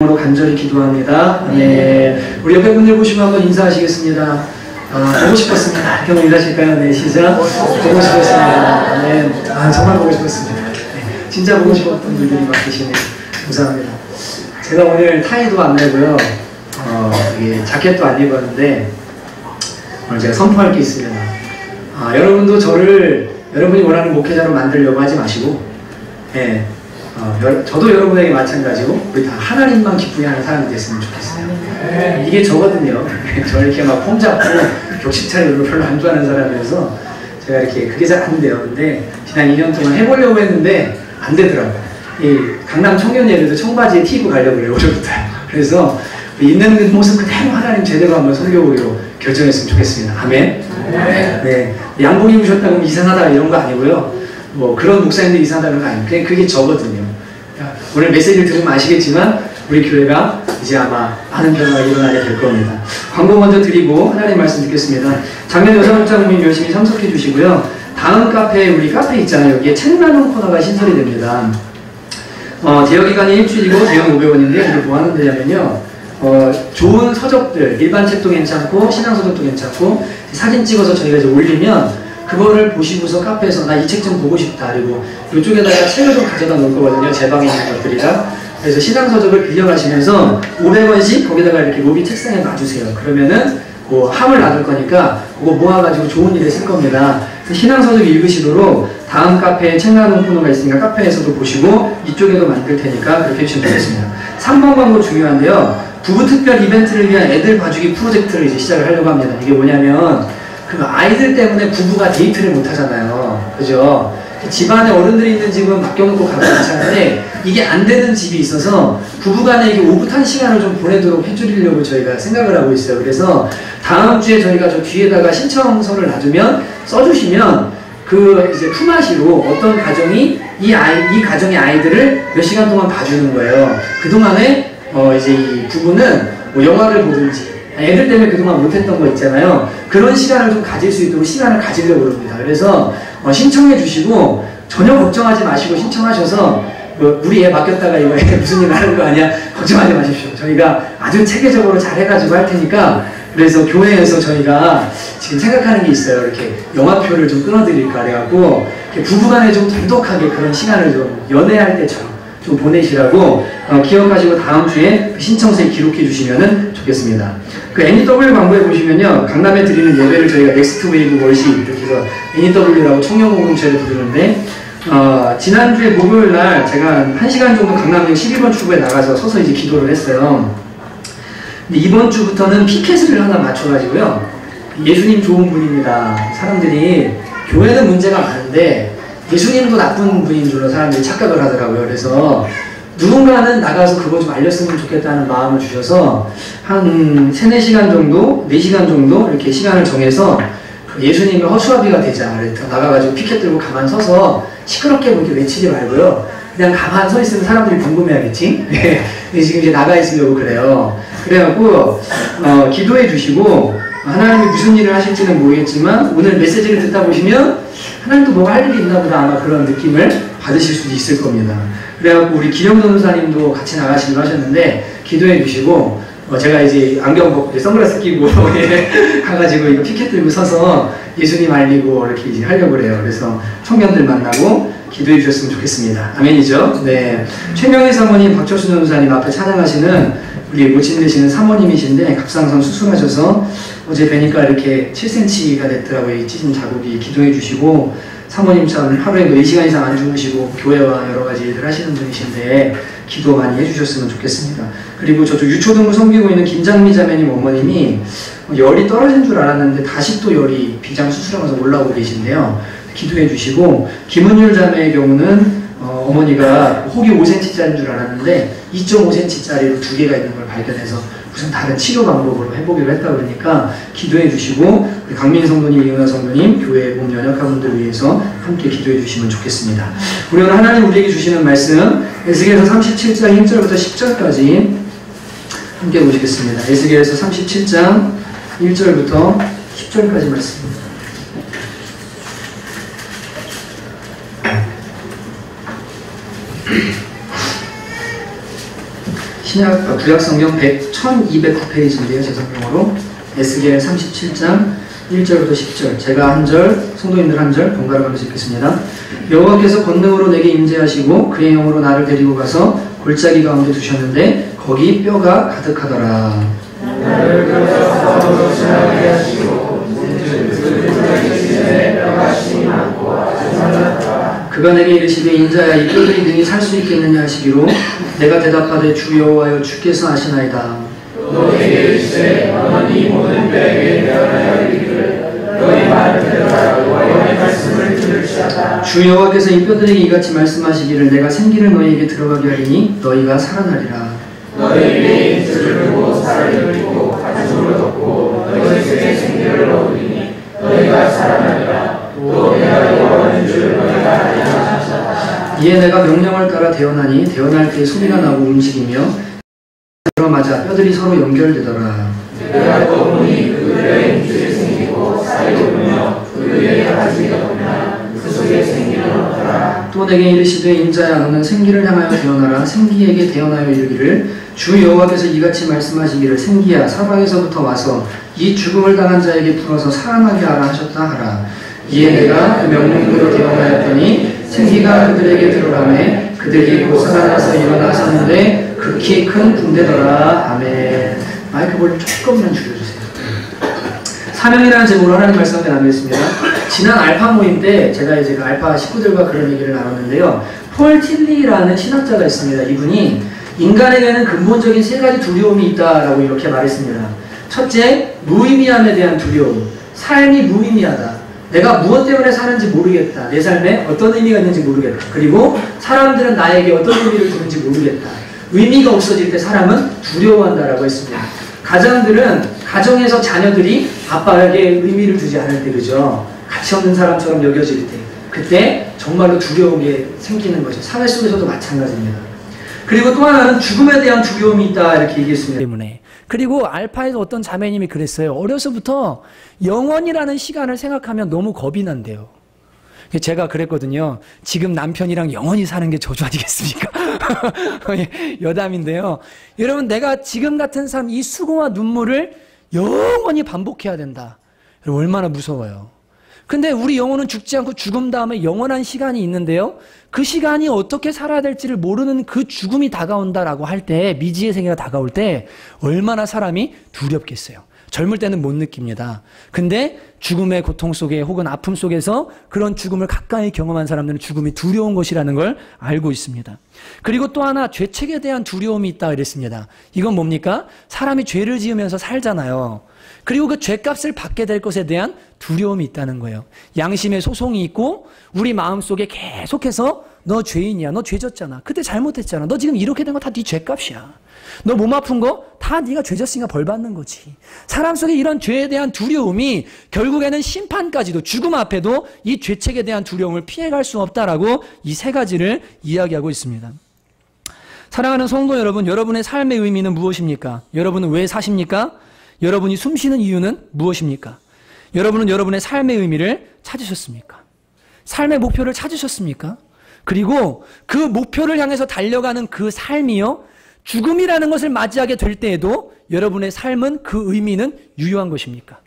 으로 간절히 기도합니다. 네. 우리 옆에 분들 보시면 한번 인사하시겠습니다. 보고 싶었습니다. 이렇게 한번 인사하실까요? 네, 시작. 보고 싶었습니다. 네. 정말 보고 싶었습니다. 네. 진짜 보고 싶었던 분들이 막 계시네요. 감사합니다. 제가 오늘 타이도 안 내고요. 이게 자켓도 안 입었는데, 오늘 제가 선포할 게 있습니다. 여러분도 저를 여러분이 원하는 목회자로 만들려고 하지 마시고, 네. 저도 여러분에게 마찬가지고 우리 다 하나님만 기쁘게 하는 사람이 됐으면 좋겠어요. 이게 저거든요. 저 이렇게 막 폼 잡고 격식 차리고 별로 안 좋아하는 사람이어서 제가 이렇게 그게 잘 안 돼요. 근데 지난 2년 동안 해보려고 했는데 안 되더라고요. 이 강남 청년예배도 청바지에 티 입고 가려고 그래요. 오늘부터. 그래서 있는 모습 그대로 하나님 제대로 한번 섬겨보기로 결정했으면 좋겠습니다. 아멘. 네. 양복 입으셨다고 이상하다 이런 거 아니고요. 뭐 그런 목사님들 이상하다는 거 아니에요. 그냥 그게 저거든요. 오늘 메시지를 들으면 아시겠지만 우리 교회가 이제 아마 많은 변화가 일어나게 될 겁니다. 광고 먼저 드리고 하나님 말씀 듣겠습니다. 작년 여자목장님 열심히 참석해 주시고요. 다음 카페, 우리 카페 있잖아요. 여기에 책 나눔 코너가 신설이 됩니다. 대여기간이 일주일이고 대여 500원인데 이게 뭐 하는 데냐면요. 좋은 서적들, 일반 책도 괜찮고 신앙서적도 괜찮고 사진 찍어서 저희가 이제 올리면 그거를 보시고서 카페에서 나 이 책 좀 보고 싶다. 그리고 이쪽에다가 책을 좀 가져다 놓을 거거든요. 제 방에 있는 것들이랑. 그래서 신앙서적을 빌려가시면서 500원씩 거기다가 이렇게 로비 책상에 놔주세요. 그러면은 뭐 함을 놔둘 거니까 그거 모아가지고 좋은 일에 쓸 겁니다. 신앙서적 읽으시도록 다음 카페에 책 나눔 코너가 있으니까 카페에서도 보시고 이쪽에도 만들 테니까 그렇게 해주시면 되겠습니다. 3번 광고 중요한데요. 부부 특별 이벤트를 위한 애들 봐주기 프로젝트를 이제 시작을 하려고 합니다. 이게 뭐냐면 그 아이들 때문에 부부가 데이트를 못 하잖아요. 그죠? 집안에 어른들이 있는 집은 맡겨놓고 가도 괜찮은데 이게 안 되는 집이 있어서 부부간에 이게 오붓한 시간을 좀 보내도록 해주려고 저희가 생각을 하고 있어요. 그래서 다음 주에 저희가 저 뒤에다가 신청서를 놔두면 써주시면 그 이제 품앗이로 어떤 가정이 이 가정의 아이들을 몇 시간 동안 봐주는 거예요. 그 동안에 이제 이 부부는 뭐 영화를 보든지 애들 때문에 그동안 못했던 거 있잖아요. 그런 시간을 좀 가질 수 있도록 시간을 가지려고 합니다. 그래서 신청해 주시고 전혀 걱정하지 마시고 신청하셔서 우리 애 맡겼다가 이거 무슨 일 하는 거 아니야? 걱정하지 마십시오. 저희가 아주 체계적으로 잘 해가지고 할 테니까 그래서 교회에서 저희가 지금 생각하는 게 있어요. 이렇게 영화표를 좀 끊어드릴까 그래갖고 부부간에 좀 돈독하게 그런 시간을 좀 연애할 때처럼 좀 보내시라고 기억하시고 다음 주에 신청서에 기록해 주시면 좋겠습니다. 그 NEW 광고에 보시면요. 강남에 드리는 예배를 저희가 넥스트 웨이브 월십 이렇게 해서 NEW라고 청년공동체를 부르는데 지난주에 목요일날 제가 1시간 정도 강남역 12번 출구에 나가서 서서 이제 기도를 했어요. 근데 이번 주부터는 피켓을 하나 맞춰가지고요. 예수님 좋은 분입니다. 사람들이 교회는 문제가 많은데 예수님도 나쁜 분인 줄로 사람들이 착각을 하더라고요. 그래서 누군가는 나가서 그거 좀 알렸으면 좋겠다는 마음을 주셔서 한 3, 4시간 정도, 4시간 정도 이렇게 시간을 정해서 예수님이 허수아비가 되자. 나가가지고 피켓 들고 가만 서서 시끄럽게 그렇게 외치지 말고요. 그냥 가만 서 있으면 사람들이 궁금해하겠지? 근데 지금 이제 나가 있으려고 그래요. 그래갖고 기도해 주시고 하나님이 무슨 일을 하실지는 모르겠지만 오늘 메시지를 듣다 보시면 하나님도 뭐가 할 일이 있나 보다 아마 그런 느낌을 받으실 수도 있을 겁니다. 그래갖고 우리 기령 전도사님도 같이 나가시기로 하셨는데 기도해 주시고 제가 이제 안경 벗고 선글라스 끼고 가가지고 이거 피켓 들고 서서 예수님 알리고 이렇게 이제 하려고 그래요. 그래서 청년들 만나고 기도해 주셨으면 좋겠습니다. 아멘이죠? 네. 최명희 사모님, 박철수 전도사님 앞에 찬양하시는 우리 모친 되시는 사모님이신데 갑상선 수술하셔서 어제 뵈니까 이렇게 7cm가 됐더라고요. 이 찢은 자국이. 기도해 주시고 사모님 참 하루에 4시간 이상 안 주무시고 교회와 여러 가지 일들 하시는 분이신데 기도 많이 해주셨으면 좋겠습니다. 그리고 저쪽 유초등부 섬기고 있는 김장미 자매님 어머님이 열이 떨어진 줄 알았는데 다시 또 열이 비장 수술하면서 올라오고 계신데요. 기도해 주시고 김은율 자매의 경우는 어머니가 혹이 5cm짜리인 줄 알았는데 2.5cm짜리로 2개가 있는 걸 발견해서 무슨 다른 치료 방법으로 해보기로 했다 그러니까 기도해 주시고 우리 강민 성도님, 이은하 성도님, 교회 몸 연약한 분들 위해서 함께 기도해 주시면 좋겠습니다. 우리 오늘 하나님 우리에게 주시는 말씀 에스겔서 37장 1절부터 10절까지 함께 보시겠습니다. 에스겔서 37장 1절부터 10절까지 말씀입니다. 구약성경 1209페이지인데요. 제 성경으로 에스겔 37장 1절부터 10절, 제가 한 절, 성도님들 한 절 번갈아 가면서 읽겠습니다. 여호와께서 권능으로 내게 임재하시고 그의 영으로 나를 데리고 가서 골짜기 가운데 두셨는데 거기 뼈가 가득하더라. 나를 그래서 서로 지나게 하시고 뼈가 심이 많고 아주 많았더라. 그가 내게 이르시되 인자야 이 뼈들이 능히 살 수 있겠느냐 하시기로 내가 대답하되 주 여호와여 주께서 아시나이다. 또 내게 이르시되 너는 이 모든 뼈에게 내어놔야 이르기를 너희 말을 들으라고 여호와의 말씀을 들을지어다. 주 여호와께서 이 뼈들에게 이같이 말씀하시기를 내가 생기를 너희에게 들어가게 하리니 너희가 살아나리라. 너희에게 인줄을 두고 살을 입고 가죽으로 덮고 너희 속에 생기를 넣으리니 너희가 살아나리라. 또 내가 여호와인 줄 너희가 알리라. 이에 내가 명령을 따라 대언하니 대언할 때 소리가 나고 움직이며 들어맞아 뼈들이 서로 연결되더라. 내가 또 보니 그 뼈에 힘줄이 생기고 살이 오르며 그 위에 가죽이 덮으나 그 속에 생기는 없더라. 또 내게 이르시되 인자야 너는 생기를 향하여 대언하라. 생기에게 대언하여 이르기를 주 여호와께서 이같이 말씀하시기를 생기야 사방에서부터 와서 이 죽음을 당한 자에게 풀어서 살아나게 하라 하셨다 하라. 이에 내가 그 명령대로 대언하였더니 생기가 그들에게 들어가매 그들이 곧 살아나서 일어나섰는데 극히 큰 군대더라. 아멘. 마이크 볼륨 조금만 줄여주세요. 사명이라는 제목으로 하나님 말씀을 나누겠습니다. 지난 알파 모임 때 제가 이제 그 알파 식구들과 그런 얘기를 나눴는데요. 폴 틸리라는 신학자가 있습니다. 이분이 인간에게는 근본적인 세 가지 두려움이 있다라고 이렇게 말했습니다. 첫째, 무의미함에 대한 두려움. 삶이 무의미하다. 내가 무엇 때문에 사는지 모르겠다. 내 삶에 어떤 의미가 있는지 모르겠다. 그리고 사람들은 나에게 어떤 의미를 주는지 모르겠다. 의미가 없어질 때 사람은 두려워한다라고 했습니다. 가정에서 자녀들이 아빠에게 의미를 두지 않을 때, 그죠? 가치 없는 사람처럼 여겨질 때, 그때 정말로 두려움이 생기는 거죠. 사회 속에서도 마찬가지입니다. 그리고 또 하나는 죽음에 대한 두려움이 있다 이렇게 얘기했습니다. 때문에. 그리고 알파에서 어떤 자매님이 그랬어요. 어려서부터 영원이라는 시간을 생각하면 너무 겁이 난대요. 제가 그랬거든요. 지금 남편이랑 영원히 사는 게 저주 아니겠습니까? 여담인데요. 여러분, 내가 지금 같은 삶, 이 수고와 눈물을 영원히 반복해야 된다. 여러분, 얼마나 무서워요. 근데 우리 영혼은 죽지 않고 죽음 다음에 영원한 시간이 있는데요. 그 시간이 어떻게 살아야 될지를 모르는 그 죽음이 다가온다라고 할 때, 미지의 세계가 다가올 때 얼마나 사람이 두렵겠어요. 젊을 때는 못 느낍니다. 근데 죽음의 고통 속에 혹은 아픔 속에서 그런 죽음을 가까이 경험한 사람들은 죽음이 두려운 것이라는 걸 알고 있습니다. 그리고 또 하나 죄책에 대한 두려움이 있다 그랬습니다. 이건 뭡니까? 사람이 죄를 지으면서 살잖아요. 그리고 그 죄값을 받게 될 것에 대한 두려움이 있다는 거예요. 양심의 소송이 있고 우리 마음속에 계속해서 너 죄인이야. 너 죄졌잖아. 그때 잘못했잖아. 너 지금 이렇게 된 거 다 네 죄값이야. 너 몸 아픈 거 다 네가 죄졌으니까 벌 받는 거지. 사람 속에 이런 죄에 대한 두려움이 결국에는 심판까지도 죽음 앞에도 이 죄책에 대한 두려움을 피해갈 수 없다라고 이 세 가지를 이야기하고 있습니다. 사랑하는 성도 여러분, 여러분의 삶의 의미는 무엇입니까? 여러분은 왜 사십니까? 여러분이 숨쉬는 이유는 무엇입니까? 여러분은 여러분의 삶의 의미를 찾으셨습니까? 삶의 목표를 찾으셨습니까? 그리고 그 목표를 향해서 달려가는 그 삶이요, 죽음이라는 것을 맞이하게 될 때에도 여러분의 삶은 그 의미는 유효한 것입니까?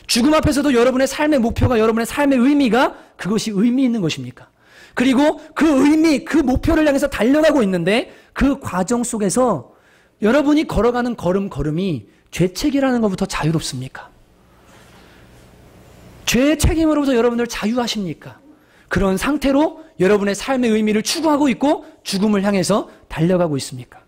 죽음 앞에서도 여러분의 삶의 목표가, 여러분의 삶의 의미가 그것이 의미 있는 것입니까? 그리고 그 의미, 그 목표를 향해서 달려가고 있는데 그 과정 속에서 여러분이 걸어가는 걸음걸음이 죄책이라는 것부터 자유롭습니까? 죄의 책임으로부터 여러분들 자유하십니까? 그런 상태로 여러분의 삶의 의미를 추구하고 있고 죽음을 향해서 달려가고 있습니까?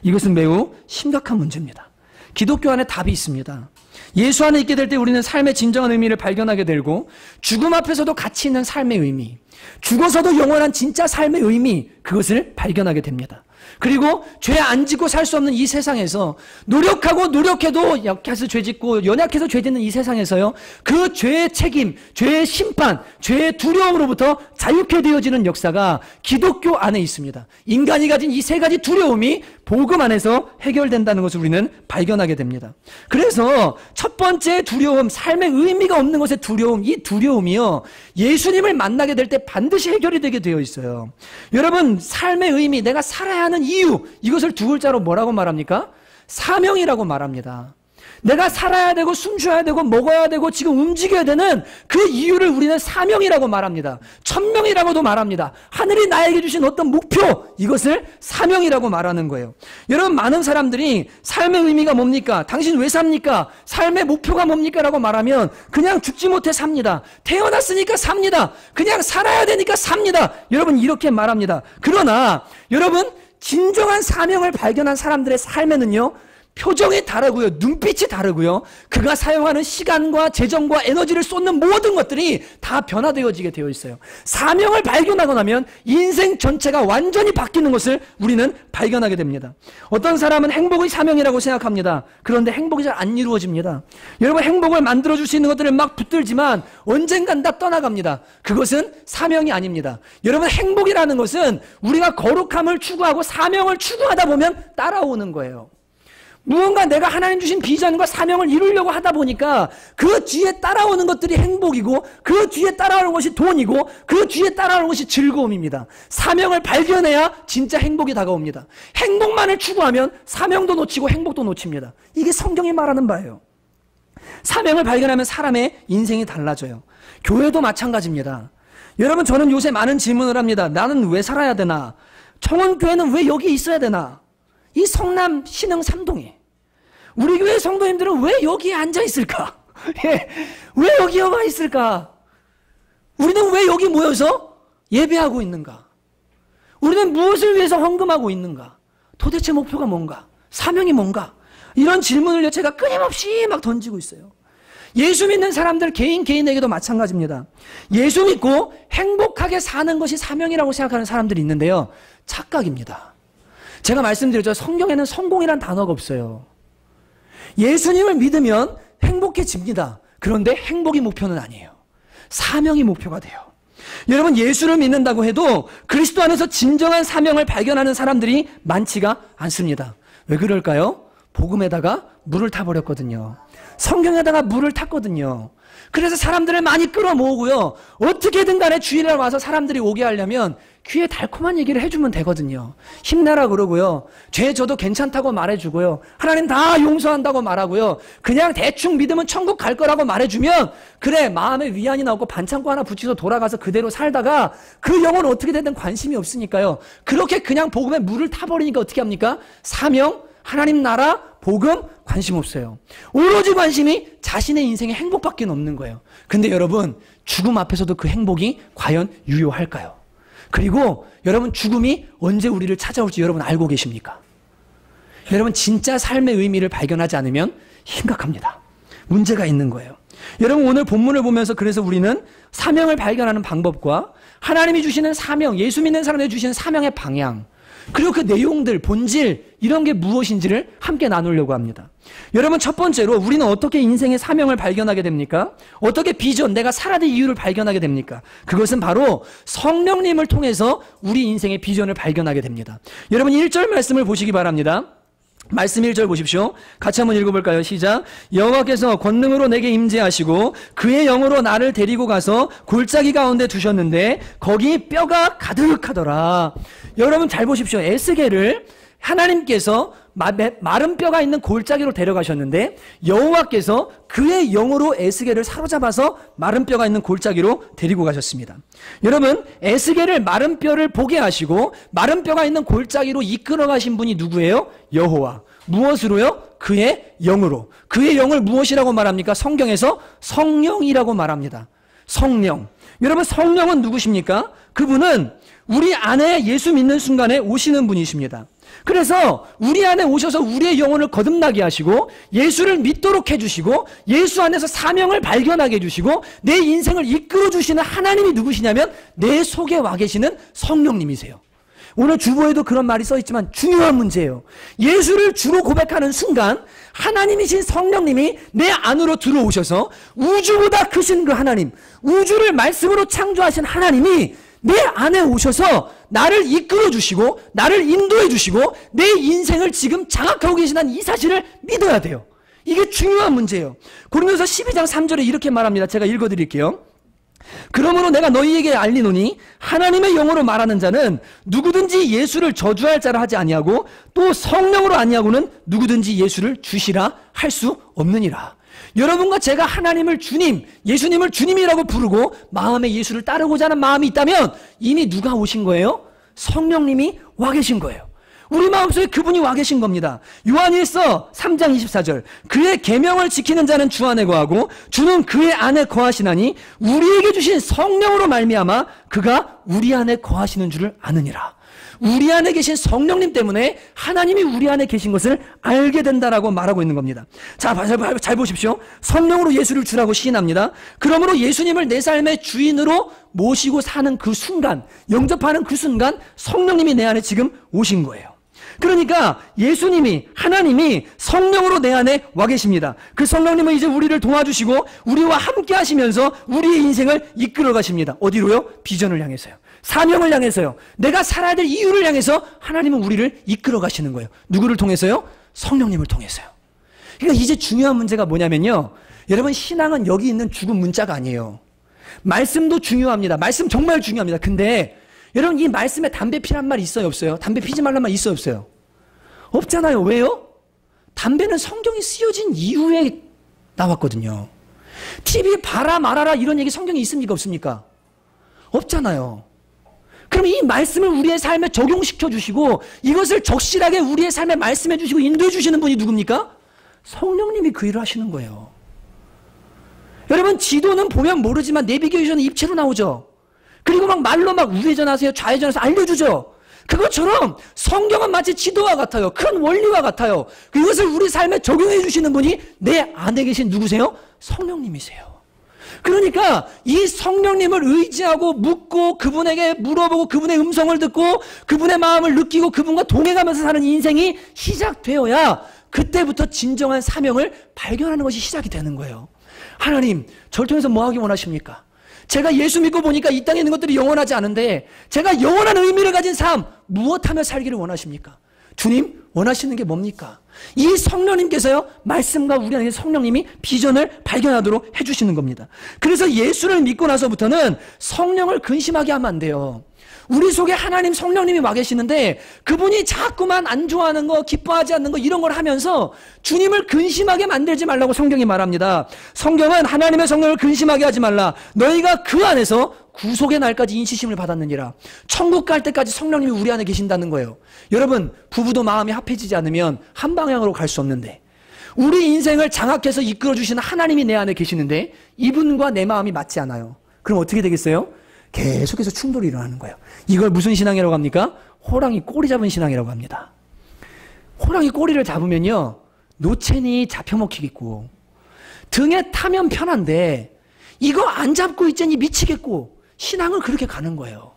이것은 매우 심각한 문제입니다. 기독교 안에 답이 있습니다. 예수 안에 있게 될 때 우리는 삶의 진정한 의미를 발견하게 되고 죽음 앞에서도 가치 있는 삶의 의미, 죽어서도 영원한 진짜 삶의 의미, 그것을 발견하게 됩니다. 그리고 죄 안 짓고 살 수 없는 이 세상에서 노력하고 노력해도 약해서 죄 짓고 연약해서 죄 짓는 이 세상에서요, 그 죄의 책임, 죄의 심판, 죄의 두려움으로부터 자유케 되어지는 역사가 기독교 안에 있습니다. 인간이 가진 이 세 가지 두려움이 복음 안에서 해결된다는 것을 우리는 발견하게 됩니다. 그래서 첫 번째 두려움, 삶의 의미가 없는 것의 두려움, 이 두려움이요, 예수님을 만나게 될 때 반드시 해결이 되게 되어 있어요. 여러분, 삶의 의미, 내가 살아야 하는 이유, 이것을 두 글자로 뭐라고 말합니까? 사명이라고 말합니다. 내가 살아야 되고 숨쉬어야 되고 먹어야 되고 지금 움직여야 되는 그 이유를 우리는 사명이라고 말합니다. 천명이라고도 말합니다. 하늘이 나에게 주신 어떤 목표, 이것을 사명이라고 말하는 거예요. 여러분, 많은 사람들이 삶의 의미가 뭡니까? 당신 왜 삽니까? 삶의 목표가 뭡니까? 라고 말하면 그냥 죽지 못해 삽니다. 태어났으니까 삽니다. 그냥 살아야 되니까 삽니다. 여러분, 이렇게 말합니다. 그러나 여러분, 진정한 사명을 발견한 사람들의 삶에는요, 표정이 다르고요, 눈빛이 다르고요, 그가 사용하는 시간과 재정과 에너지를 쏟는 모든 것들이 다 변화되어지게 되어 있어요. 사명을 발견하고 나면 인생 전체가 완전히 바뀌는 것을 우리는 발견하게 됩니다. 어떤 사람은 행복이 사명이라고 생각합니다. 그런데 행복이 잘 안 이루어집니다. 여러분, 행복을 만들어줄 수 있는 것들을 막 붙들지만 언젠간 다 떠나갑니다. 그것은 사명이 아닙니다. 여러분, 행복이라는 것은 우리가 거룩함을 추구하고 사명을 추구하다 보면 따라오는 거예요. 무언가 내가 하나님 주신 비전과 사명을 이루려고 하다 보니까 그 뒤에 따라오는 것들이 행복이고, 그 뒤에 따라오는 것이 돈이고, 그 뒤에 따라오는 것이 즐거움입니다. 사명을 발견해야 진짜 행복이 다가옵니다. 행복만을 추구하면 사명도 놓치고 행복도 놓칩니다. 이게 성경이 말하는 바예요. 사명을 발견하면 사람의 인생이 달라져요. 교회도 마찬가지입니다. 여러분, 저는 요새 많은 질문을 합니다. 나는 왜 살아야 되나? 청원교회는 왜 여기 있어야 되나? 이 성남 신흥 3동에 우리 교회 성도님들은 왜 여기에 앉아 있을까? 왜 여기 와 있을까? 우리는 왜 여기 모여서 예배하고 있는가? 우리는 무엇을 위해서 헌금하고 있는가? 도대체 목표가 뭔가? 사명이 뭔가? 이런 질문을 제가 끊임없이 막 던지고 있어요. 예수 믿는 사람들 개인에게도 마찬가지입니다. 예수 믿고 행복하게 사는 것이 사명이라고 생각하는 사람들이 있는데요, 착각입니다. 제가 말씀드렸죠. 성경에는 성공이란 단어가 없어요. 예수님을 믿으면 행복해집니다. 그런데 행복이 목표는 아니에요. 사명이 목표가 돼요. 여러분, 예수를 믿는다고 해도 그리스도 안에서 진정한 사명을 발견하는 사람들이 많지가 않습니다. 왜 그럴까요? 복음에다가 물을 타버렸거든요. 성경에다가 물을 탔거든요. 그래서 사람들을 많이 끌어모으고요, 어떻게든 간에 주일에 와서 사람들이 오게 하려면 귀에 달콤한 얘기를 해주면 되거든요. 힘내라 그러고요, 죄 져도 괜찮다고 말해주고요, 하나님 다 용서한다고 말하고요, 그냥 대충 믿으면 천국 갈 거라고 말해주면 그래, 마음에 위안이 나고 반창고 하나 붙여서 돌아가서 그대로 살다가 그 영혼은 어떻게 되든 관심이 없으니까요, 그렇게 그냥 복음에 물을 타버리니까 어떻게 합니까? 사명, 하나님 나라, 복음, 관심 없어요. 오로지 관심이 자신의 인생의 행복밖에 없는 거예요. 근데 여러분, 죽음 앞에서도 그 행복이 과연 유효할까요? 그리고 여러분, 죽음이 언제 우리를 찾아올지 여러분 알고 계십니까? 여러분, 진짜 삶의 의미를 발견하지 않으면 심각합니다. 문제가 있는 거예요. 여러분, 오늘 본문을 보면서 그래서 우리는 사명을 발견하는 방법과 하나님이 주시는 사명, 예수 믿는 사람들이 주시는 사명의 방향, 그리고 그 내용들, 본질, 이런 게 무엇인지를 함께 나누려고 합니다. 여러분, 첫 번째로 우리는 어떻게 인생의 사명을 발견하게 됩니까? 어떻게 비전, 내가 살아야 될 이유를 발견하게 됩니까? 그것은 바로 성령님을 통해서 우리 인생의 비전을 발견하게 됩니다. 여러분, 1절 말씀을 보시기 바랍니다. 말씀 1절 보십시오. 같이 한번 읽어볼까요? 시작. 여호와께서 권능으로 내게 임재하시고 그의 영으로 나를 데리고 가서 골짜기 가운데 두셨는데 거기 뼈가 가득하더라. 여러분, 잘 보십시오. 에스겔을 하나님께서 마른 뼈가 있는 골짜기로 데려가셨는데 여호와께서 그의 영으로 에스겔을 사로잡아서 마른 뼈가 있는 골짜기로 데리고 가셨습니다. 여러분, 에스겔을 마른 뼈를 보게 하시고 마른 뼈가 있는 골짜기로 이끌어 가신 분이 누구예요? 여호와. 무엇으로요? 그의 영으로. 그의 영을 무엇이라고 말합니까? 성경에서 성령이라고 말합니다. 성령. 여러분, 성령은 누구십니까? 그분은 우리 안에 예수 믿는 순간에 오시는 분이십니다. 그래서 우리 안에 오셔서 우리의 영혼을 거듭나게 하시고 예수를 믿도록 해주시고 예수 안에서 사명을 발견하게 해주시고 내 인생을 이끌어주시는 하나님이 누구시냐면 내 속에 와 계시는 성령님이세요. 오늘 주보에도 그런 말이 써있지만 중요한 문제예요. 예수를 주로 고백하는 순간 하나님이신 성령님이 내 안으로 들어오셔서 우주보다 크신 그 하나님, 우주를 말씀으로 창조하신 하나님이 내 안에 오셔서 나를 이끌어 주시고 나를 인도해 주시고 내 인생을 지금 장악하고 계시다는 이 사실을 믿어야 돼요. 이게 중요한 문제예요. 고린도서 12장 3절에 이렇게 말합니다. 제가 읽어드릴게요. 그러므로 내가 너희에게 알리노니 하나님의 영으로 말하는 자는 누구든지 예수를 저주할 자라 하지 아니하고 또 성령으로 아니하고는 누구든지 예수를 주시라 할 수 없느니라. 여러분과 제가 하나님을 주님, 예수님을 주님이라고 부르고 마음에 예수를 따르고자 하는 마음이 있다면 이미 누가 오신 거예요? 성령님이 와 계신 거예요. 우리 마음속에 그분이 와 계신 겁니다. 요한일서 3장 24절 그의 계명을 지키는 자는 주 안에 거하고 주는 그의 안에 거하시나니 우리에게 주신 성령으로 말미암아 그가 우리 안에 거하시는 줄을 아느니라. 우리 안에 계신 성령님 때문에 하나님이 우리 안에 계신 것을 알게 된다라고 말하고 있는 겁니다. 자, 잘 보십시오. 성령으로 예수를 주라고 시인합니다. 그러므로 예수님을 내 삶의 주인으로 모시고 사는 그 순간, 영접하는 그 순간 성령님이 내 안에 지금 오신 거예요. 그러니까 예수님이, 하나님이 성령으로 내 안에 와 계십니다. 그 성령님은 이제 우리를 도와주시고 우리와 함께 하시면서 우리의 인생을 이끌어 가십니다. 어디로요? 비전을 향해서요. 사명을 향해서요. 내가 살아야 될 이유를 향해서 하나님은 우리를 이끌어 가시는 거예요. 누구를 통해서요? 성령님을 통해서요. 그러니까 이제 중요한 문제가 뭐냐면요. 여러분, 신앙은 여기 있는 죽은 문자가 아니에요. 말씀도 중요합니다. 말씀 정말 중요합니다. 근데 여러분, 이 말씀에 담배 피란 말 있어요, 없어요? 담배 피지 말란 말 있어요, 없어요? 없잖아요. 왜요? 담배는 성경이 쓰여진 이후에 나왔거든요. TV 봐라 말아라 이런 얘기 성경에 있습니까, 없습니까? 없잖아요. 그럼 이 말씀을 우리의 삶에 적용시켜 주시고 이것을 적실하게 우리의 삶에 말씀해 주시고 인도해 주시는 분이 누굽니까? 성령님이 그 일을 하시는 거예요. 여러분, 지도는 보면 모르지만 내비게이션은 입체로 나오죠. 그리고 막 말로 막 우회전하세요, 좌회전해서 알려주죠. 그것처럼 성경은 마치 지도와 같아요. 큰 원리와 같아요. 그것을 우리 삶에 적용해 주시는 분이 내 안에 계신 누구세요? 성령님이세요. 그러니까 이 성령님을 의지하고 묻고 그분에게 물어보고 그분의 음성을 듣고 그분의 마음을 느끼고 그분과 동행하면서 사는 인생이 시작되어야 그때부터 진정한 사명을 발견하는 것이 시작이 되는 거예요. 하나님, 저를 통해서 뭐 하기 원하십니까? 제가 예수 믿고 보니까 이 땅에 있는 것들이 영원하지 않은데 제가 영원한 의미를 가진 삶 무엇하며 살기를 원하십니까? 주님, 원하시는 게 뭡니까? 이 성령님께서요, 말씀과 우리 안에 성령님이 비전을 발견하도록 해주시는 겁니다. 그래서 예수를 믿고 나서부터는 성령을 근심하게 하면 안 돼요. 우리 속에 하나님 성령님이 와 계시는데 그분이 자꾸만 안 좋아하는 거, 기뻐하지 않는 거 이런 걸 하면서 주님을 근심하게 만들지 말라고 성경이 말합니다. 성경은 하나님의 성령을 근심하게 하지 말라. 너희가 그 안에서 구속의 날까지 인치심을 받았느니라. 천국 갈 때까지 성령님이 우리 안에 계신다는 거예요. 여러분, 부부도 마음이 합해지지 않으면 한 방향으로 갈 수 없는데 우리 인생을 장악해서 이끌어주시는 하나님이 내 안에 계시는데 이분과 내 마음이 맞지 않아요. 그럼 어떻게 되겠어요? 계속해서 충돌이 일어나는 거예요. 이걸 무슨 신앙이라고 합니까? 호랑이 꼬리 잡은 신앙이라고 합니다. 호랑이 꼬리를 잡으면요, 노채니 잡혀먹히겠고 등에 타면 편한데 이거 안 잡고 있자니 미치겠고 신앙을 그렇게 가는 거예요.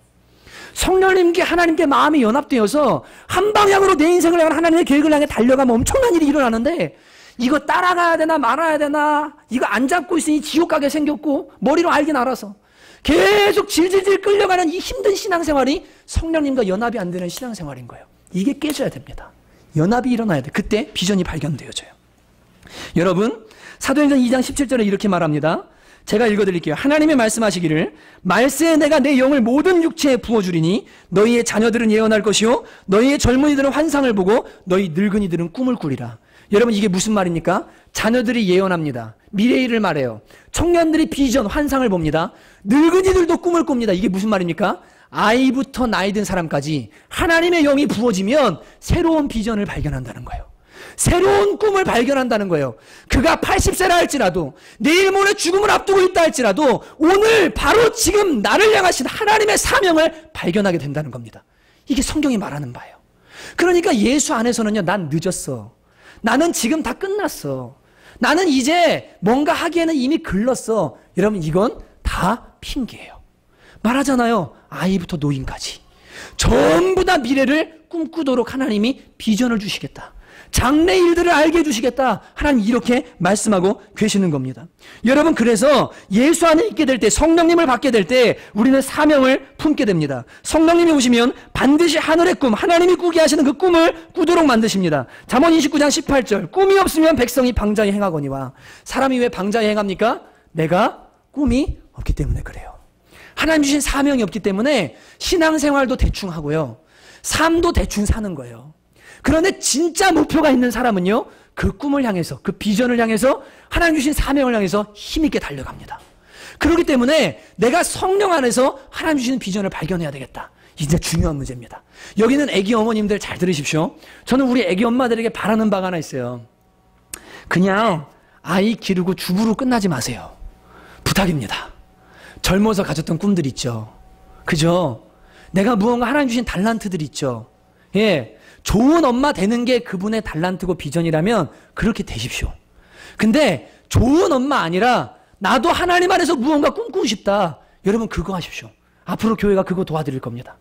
성령님께 하나님께 마음이 연합되어서 한 방향으로 내 인생을 향한 하나님의 계획을 향해 달려가면 엄청난 일이 일어나는데 이거 따라가야 되나 말아야 되나 이거 안 잡고 있으니 지옥 가게 생겼고 머리로 알긴 알아서 계속 질질질 끌려가는 이 힘든 신앙생활이 성령님과 연합이 안 되는 신앙생활인 거예요. 이게 깨져야 됩니다. 연합이 일어나야 돼. 그때 비전이 발견되어져요. 여러분, 사도행전 2장 17절에 이렇게 말합니다. 제가 읽어드릴게요. 하나님의 말씀하시기를 말세에 내가 내 영을 모든 육체에 부어주리니 너희의 자녀들은 예언할 것이요 너희의 젊은이들은 환상을 보고 너희 늙은이들은 꿈을 꾸리라. 여러분, 이게 무슨 말입니까? 자녀들이 예언합니다. 미래의 일을 말해요. 청년들이 비전, 환상을 봅니다. 늙은이들도 꿈을 꿉니다. 이게 무슨 말입니까? 아이부터 나이 든 사람까지 하나님의 영이 부어지면 새로운 비전을 발견한다는 거예요. 새로운 꿈을 발견한다는 거예요. 그가 80세라 할지라도 내일 모레 죽음을 앞두고 있다 할지라도 오늘 바로 지금 나를 향하신 하나님의 사명을 발견하게 된다는 겁니다. 이게 성경이 말하는 바예요. 그러니까 예수 안에서는요, 난 늦었어. 나는 지금 다 끝났어. 나는 이제 뭔가 하기에는 이미 글렀어. 여러분, 이건 다 핑계예요. 말하잖아요. 아이부터 노인까지 전부 다 미래를 꿈꾸도록 하나님이 비전을 주시겠다. 장래 일들을 알게 해주시겠다. 하나님 이렇게 말씀하고 계시는 겁니다. 여러분, 그래서 예수 안에 있게 될 때, 성령님을 받게 될 때 우리는 사명을 품게 됩니다. 성령님이 오시면 반드시 하늘의 꿈, 하나님이 꾸게 하시는 그 꿈을 꾸도록 만드십니다. 잠언 29장 18절, 꿈이 없으면 백성이 방자히 행하거니와. 사람이 왜 방자히 행합니까? 내가 꿈이 없기 때문에 그래요. 하나님 주신 사명이 없기 때문에 신앙생활도 대충 하고요, 삶도 대충 사는 거예요. 그런데 진짜 목표가 있는 사람은요, 그 꿈을 향해서, 그 비전을 향해서, 하나님 주신 사명을 향해서 힘있게 달려갑니다. 그렇기 때문에 내가 성령 안에서 하나님 주시는 비전을 발견해야 되겠다. 이제 중요한 문제입니다. 여기는 애기 어머님들 잘 들으십시오. 저는 우리 애기 엄마들에게 바라는 바가 하나 있어요. 그냥 아이 기르고 주부로 끝나지 마세요. 부탁입니다. 젊어서 가졌던 꿈들 있죠. 그죠? 내가 무언가 하나님 주신 달란트들 있죠. 예. 좋은 엄마 되는 게 그분의 달란트고 비전이라면 그렇게 되십시오. 근데 좋은 엄마 아니라 나도 하나님 안에서 무언가 꿈꾸고 싶다. 여러분, 그거 하십시오. 앞으로 교회가 그거 도와드릴 겁니다.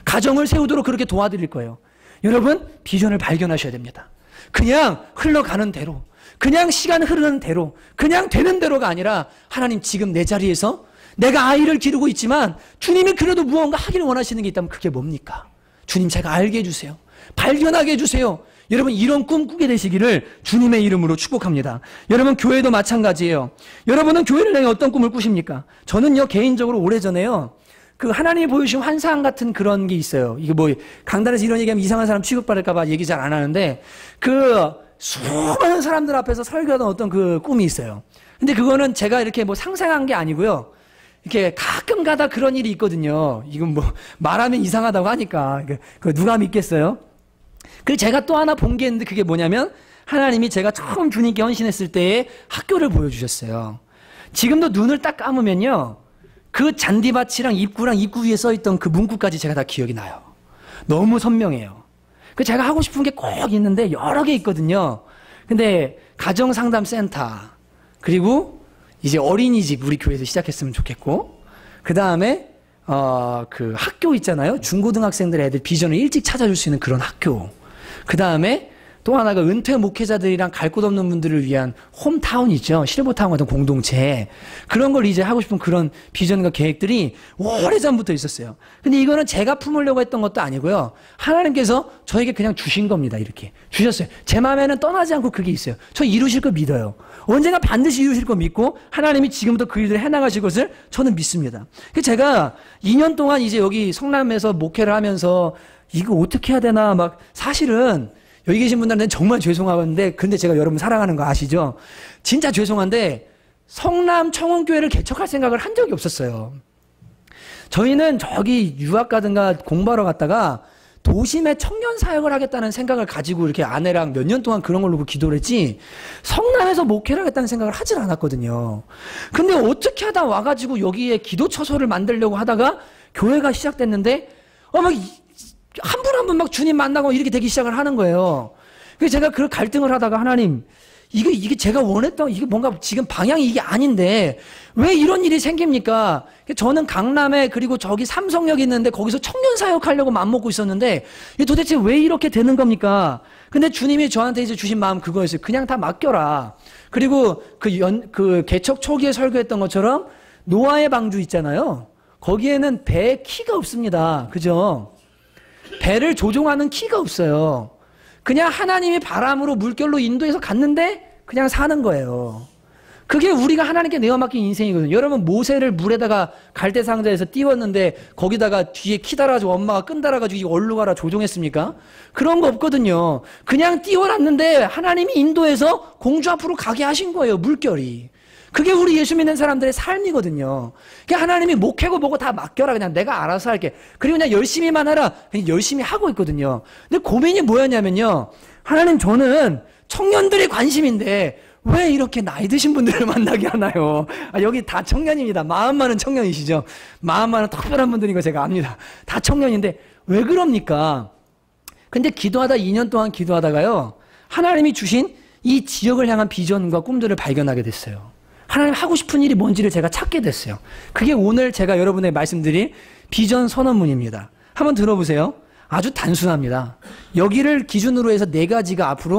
가정을 세우도록 그렇게 도와드릴 거예요. 여러분, 비전을 발견하셔야 됩니다. 그냥 흘러가는 대로, 그냥 시간 흐르는 대로, 그냥 되는 대로가 아니라 하나님 지금 내 자리에서 내가 아이를 기르고 있지만 주님이 그래도 무언가 하기를 원하시는 게 있다면 그게 뭡니까? 주님, 제가 알게 해주세요. 발견하게 해주세요. 여러분, 이런 꿈 꾸게 되시기를 주님의 이름으로 축복합니다. 여러분, 교회도 마찬가지예요. 여러분은 교회를 향해 어떤 꿈을 꾸십니까? 저는요, 개인적으로 오래전에요, 그 하나님이 보여주신 환상 같은 그런 게 있어요. 이게 뭐 강단에서 이런 얘기하면 이상한 사람 취급받을까 봐 얘기 잘 안 하는데, 그 수많은 사람들 앞에서 설교하던 어떤 그 꿈이 있어요. 근데 그거는 제가 이렇게 뭐 상상한 게 아니고요, 이렇게 가끔 가다 그런 일이 있거든요. 이건 뭐 말하면 이상하다고 하니까 그 누가 믿겠어요? 그리고 제가 또 하나 본 게 있는데, 그게 뭐냐면 하나님이 제가 처음 주님께 헌신했을 때의 학교를 보여주셨어요. 지금도 눈을 딱 감으면요, 그 잔디밭이랑 입구랑 입구 위에 써있던 그 문구까지 제가 다 기억이 나요. 너무 선명해요. 그 제가 하고 싶은 게 꼭 있는데 여러 개 있거든요. 근데 가정상담센터, 그리고 이제 어린이집 우리 교회에서 시작했으면 좋겠고, 그 다음에 그 학교 있잖아요. 중고등학생들 애들 비전을 일찍 찾아줄 수 있는 그런 학교. 그 다음에 또 하나가 은퇴 목회자들이랑 갈 곳 없는 분들을 위한 홈타운 있죠. 실버타운 같은 공동체. 그런 걸 이제 하고 싶은 그런 비전과 계획들이 오래전부터 있었어요. 근데 이거는 제가 품으려고 했던 것도 아니고요, 하나님께서 저에게 그냥 주신 겁니다. 이렇게 주셨어요. 제 마음에는 떠나지 않고 그게 있어요. 저 이루실 거 믿어요. 언젠가 반드시 이루실 거 믿고 하나님이 지금부터 그 일들을 해나가실 것을 저는 믿습니다. 그래서 제가 2년 동안 이제 여기 성남에서 목회를 하면서 이거 어떻게 해야 되나, 막 사실은 여기 계신 분들한테는 정말 죄송한데, 근데 제가 여러분 사랑하는 거 아시죠? 진짜 죄송한데 성남 청원교회를 개척할 생각을 한 적이 없었어요. 저희는 저기 유학 가든가 공부하러 갔다가 도심에 청년 사역을 하겠다는 생각을 가지고 이렇게 아내랑 몇 년 동안 그런 걸 놓고 기도를 했지, 성남에서 목회를 하겠다는 생각을 하질 않았거든요. 근데 어떻게 하다 와가지고 여기에 기도처소를 만들려고 하다가 교회가 시작됐는데, 막 한 분 한 분 막 주님 만나고 이렇게 되기 시작을 하는 거예요. 그래서 제가 그 갈등을 하다가, 하나님, 이게 제가 원했던, 이게 뭔가 지금 방향이 이게 아닌데 왜 이런 일이 생깁니까? 저는 강남에, 그리고 저기 삼성역 있는데 거기서 청년 사역하려고 맘먹고 있었는데 이게 도대체 왜 이렇게 되는 겁니까? 근데 주님이 저한테 이제 주신 마음 그거였어요. 그냥 다 맡겨라. 그리고 그 개척 초기에 설교했던 것처럼 노아의 방주 있잖아요. 거기에는 배에 키가 없습니다. 그죠? 배를 조종하는 키가 없어요. 그냥 하나님이 바람으로 물결로 인도해서 갔는데 그냥 사는 거예요. 그게 우리가 하나님께 내어 맡긴 인생이거든요. 여러분, 모세를 물에다가 갈대 상자에서 띄웠는데 거기다가 뒤에 키 달아가지고 엄마가 끈 달아가지고 얼로 가라 조종했습니까? 그런 거 없거든요. 그냥 띄워놨는데 하나님이 인도해서 공주 앞으로 가게 하신 거예요. 물결이. 그게 우리 예수 믿는 사람들의 삶이거든요. 그냥 하나님이 목회고 뭐고 다 맡겨라. 그냥 내가 알아서 할게. 그리고 그냥 열심히만 하라. 그냥 열심히 하고 있거든요. 근데 고민이 뭐였냐면요, 하나님, 저는 청년들이 관심인데 왜 이렇게 나이 드신 분들을 만나게 하나요? 여기 다 청년입니다. 마음 많은 청년이시죠? 마음 많은 특별한 분들인 거 제가 압니다. 다 청년인데 왜 그럽니까? 근데 기도하다 2년 동안 기도하다가요, 하나님이 주신 이 지역을 향한 비전과 꿈들을 발견하게 됐어요. 하나님 하고 싶은 일이 뭔지를 제가 찾게 됐어요. 그게 오늘 제가 여러분에게 말씀드릴 비전 선언문입니다. 한번 들어보세요. 아주 단순합니다. 여기를 기준으로 해서 4가지가 앞으로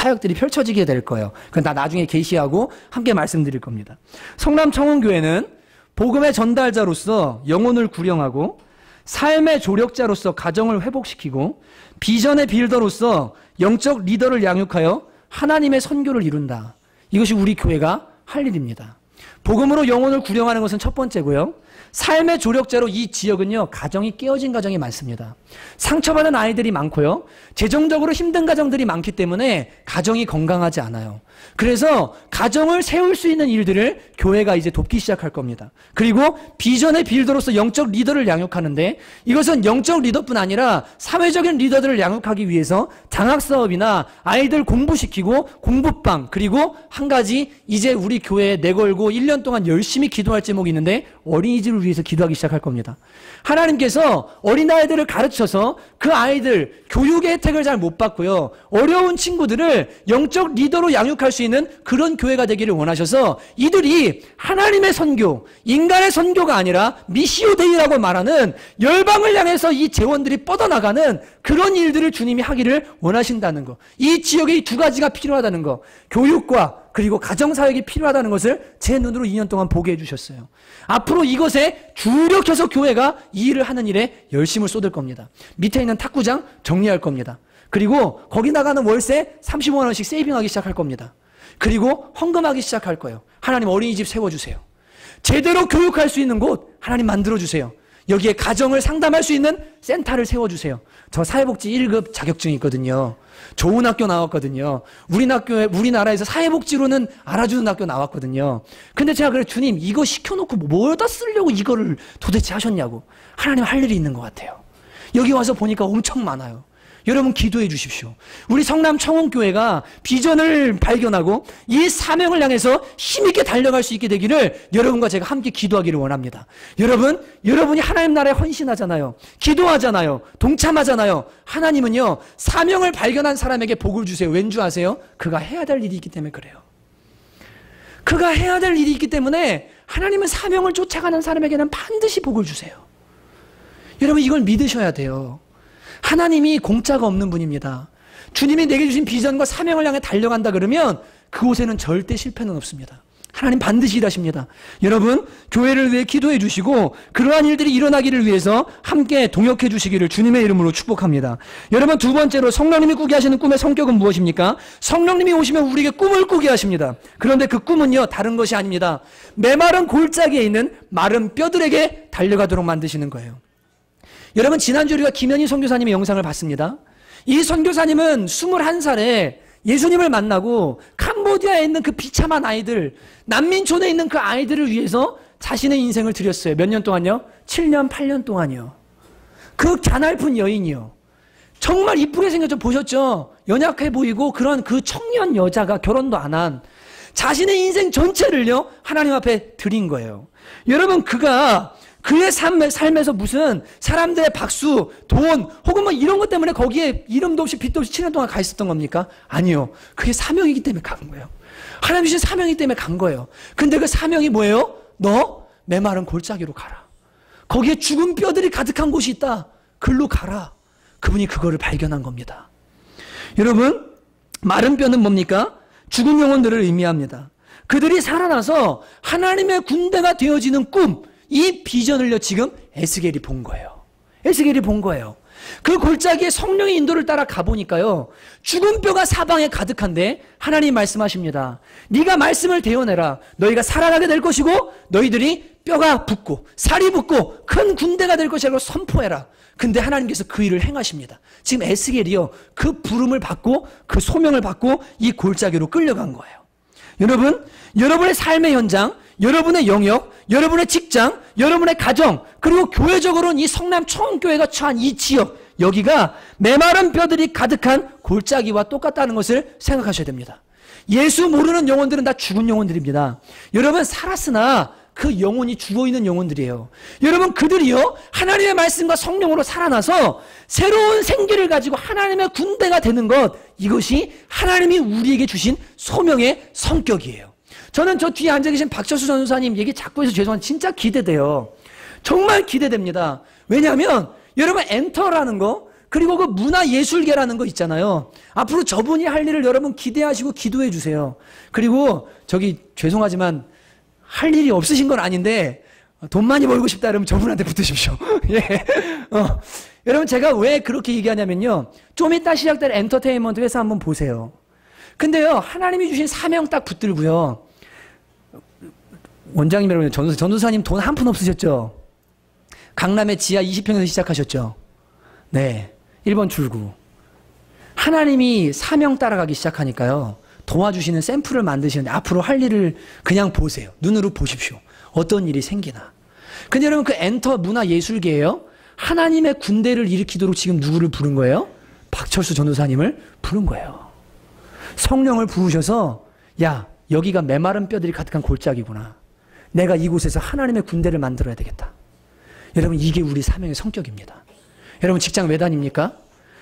사역들이 펼쳐지게 될 거예요. 그건 다 나중에 계시하고 함께 말씀드릴 겁니다. 성남청원교회는 복음의 전달자로서 영혼을 구령하고 삶의 조력자로서 가정을 회복시키고 비전의 빌더로서 영적 리더를 양육하여 하나님의 선교를 이룬다. 이것이 우리 교회가 할 일입니다. 복음으로 영혼을 구령하는 것은 첫 번째고요. 삶의 조력자로 이 지역은요, 가정이 깨어진 가정이 많습니다. 상처받은 아이들이 많고요. 재정적으로 힘든 가정들이 많기 때문에 가정이 건강하지 않아요. 그래서 가정을 세울 수 있는 일들을 교회가 이제 돕기 시작할 겁니다. 그리고 비전의 빌더로서 영적 리더를 양육하는데 이것은 영적 리더뿐 아니라 사회적인 리더들을 양육하기 위해서 장학사업이나 아이들 공부시키고 공부방, 그리고 한 가지 이제 우리 교회에 내걸고 1년 동안 열심히 기도할 제목이 있는데 어린이집을 위해서 기도하기 시작할 겁니다. 하나님께서 어린아이들을 가르쳐서 그 아이들 교육의 혜택을 잘 못 받고요, 어려운 친구들을 영적 리더로 양육할 수 있는 그런 교회가 되기를 원하셔서 이들이 하나님의 선교, 인간의 선교가 아니라 미시오데이라고 말하는 열방을 향해서 이 재원들이 뻗어나가는 그런 일들을 주님이 하기를 원하신다는 것. 이 지역에 이 두 가지가 필요하다는 것, 교육과 그리고 가정사역이 필요하다는 것을 제 눈으로 2년 동안 보게 해주셨어요. 앞으로 이것에 주력해서 교회가 이 일을 하는 일에 열심을 쏟을 겁니다. 밑에 있는 탁구장 정리할 겁니다. 그리고 거기 나가는 월세 35만 원씩 세이빙하기 시작할 겁니다. 그리고 헌금하기 시작할 거예요. 하나님 어린이집 세워주세요. 제대로 교육할 수 있는 곳 하나님 만들어주세요. 여기에 가정을 상담할 수 있는 센터를 세워주세요. 저 사회복지 1급 자격증이 있거든요. 좋은 학교 나왔거든요. 우리나라에서 사회복지로는 알아주는 학교 나왔거든요. 근데 제가 그래, 주님 이거 시켜놓고 뭐다 쓰려고 이거를 도대체 하셨냐고. 하나님 할 일이 있는 것 같아요. 여기 와서 보니까 엄청 많아요. 여러분 기도해 주십시오. 우리 성남청원교회가 비전을 발견하고 이 사명을 향해서 힘있게 달려갈 수 있게 되기를 여러분과 제가 함께 기도하기를 원합니다. 여러분이 하나님 나라에 헌신하잖아요. 기도하잖아요. 동참하잖아요. 하나님은요, 사명을 발견한 사람에게 복을 주세요. 왠 줄 아세요? 그가 해야 될 일이 있기 때문에 그래요. 그가 해야 될 일이 있기 때문에 하나님은 사명을 쫓아가는 사람에게는 반드시 복을 주세요. 여러분 이걸 믿으셔야 돼요. 하나님이 공짜가 없는 분입니다. 주님이 내게 주신 비전과 사명을 향해 달려간다 그러면 그곳에는 절대 실패는 없습니다. 하나님 반드시 일하십니다. 여러분 교회를 위해 기도해 주시고 그러한 일들이 일어나기를 위해서 함께 동역해 주시기를 주님의 이름으로 축복합니다. 여러분 두 번째로 성령님이 꾸게 하시는 꿈의 성격은 무엇입니까? 성령님이 오시면 우리에게 꿈을 꾸게 하십니다. 그런데 그 꿈은요, 다른 것이 아닙니다. 메마른 골짜기에 있는 마른 뼈들에게 달려가도록 만드시는 거예요. 여러분 지난주 우리가 김현희 선교사님의 영상을 봤습니다. 이 선교사님은 21살에 예수님을 만나고 캄보디아에 있는 그 비참한 아이들, 난민촌에 있는 그 아이들을 위해서 자신의 인생을 드렸어요. 몇 년 동안요? 7년, 8년 동안이요. 그 가냘픈 여인이요. 정말 이쁘게 생겼죠. 보셨죠? 연약해 보이고 그런 그 청년 여자가 결혼도 안 한 자신의 인생 전체를요, 하나님 앞에 드린 거예요. 여러분 그의 삶에서 무슨 사람들의 박수, 돈, 혹은 뭐 이런 것 때문에 거기에 이름도 없이 빛도 없이 7년 동안 가 있었던 겁니까? 아니요. 그게 사명이기 때문에 간 거예요. 하나님 주신 사명이기 때문에 간 거예요. 근데 그 사명이 뭐예요? 너 메마른 골짜기로 가라. 거기에 죽은 뼈들이 가득한 곳이 있다. 글로 가라. 그분이 그거를 발견한 겁니다. 여러분, 마른 뼈는 뭡니까? 죽은 영혼들을 의미합니다. 그들이 살아나서 하나님의 군대가 되어지는 꿈, 이 비전을요 지금 에스겔이 본 거예요. 에스겔이 본 거예요. 그 골짜기에 성령의 인도를 따라 가보니까요, 죽은 뼈가 사방에 가득한데 하나님 말씀하십니다. 네가 말씀을 대어내라. 너희가 살아나게 될 것이고 너희들이 뼈가 붙고 살이 붙고 큰 군대가 될 것이라고 선포해라. 근데 하나님께서 그 일을 행하십니다. 지금 에스겔이요 그 부름을 받고 그 소명을 받고 이 골짜기로 끌려간 거예요. 여러분, 여러분의 삶의 현장, 여러분의 영역, 여러분의 직장, 여러분의 가정, 그리고 교회적으로는 이 성남청원교회가 처한 이 지역, 여기가 메마른 뼈들이 가득한 골짜기와 똑같다는 것을 생각하셔야 됩니다. 예수 모르는 영혼들은 다 죽은 영혼들입니다. 여러분 살았으나 그 영혼이 죽어있는 영혼들이에요. 여러분 그들이요 하나님의 말씀과 성령으로 살아나서 새로운 생기를 가지고 하나님의 군대가 되는 것, 이것이 하나님이 우리에게 주신 소명의 성격이에요. 저는 저 뒤에 앉아 계신 박철수 전도사님 얘기 자꾸 해서 죄송한데 진짜 기대돼요. 정말 기대됩니다. 왜냐하면 여러분 엔터라는 거, 그리고 그 문화예술계라는 거 있잖아요. 앞으로 저분이 할 일을 여러분 기대하시고 기도해 주세요. 그리고 저기 죄송하지만 할 일이 없으신 건 아닌데 돈 많이 벌고 싶다 그러면 저분한테 붙으십시오. 예. 여러분 제가 왜 그렇게 얘기하냐면요. 좀 이따 시작될 엔터테인먼트 회사 한번 보세요. 근데요. 하나님이 주신 사명 딱 붙들고요. 원장님 여러분 전도사님 돈 한 푼 없으셨죠? 강남의 지하 20평에서 시작하셨죠? 네. 1번 출구. 하나님이 사명 따라가기 시작하니까요. 도와주시는 샘플을 만드시는데 앞으로 할 일을 그냥 보세요. 눈으로 보십시오. 어떤 일이 생기나. 근데 여러분 그 엔터 문화예술계예요. 하나님의 군대를 일으키도록 지금 누구를 부른 거예요? 박철수 전도사님을 부른 거예요. 성령을 부으셔서 야 여기가 메마른 뼈들이 가득한 골짜기구나. 내가 이곳에서 하나님의 군대를 만들어야 되겠다. 여러분 이게 우리 사명의 성격입니다. 여러분 직장 왜 다닙니까?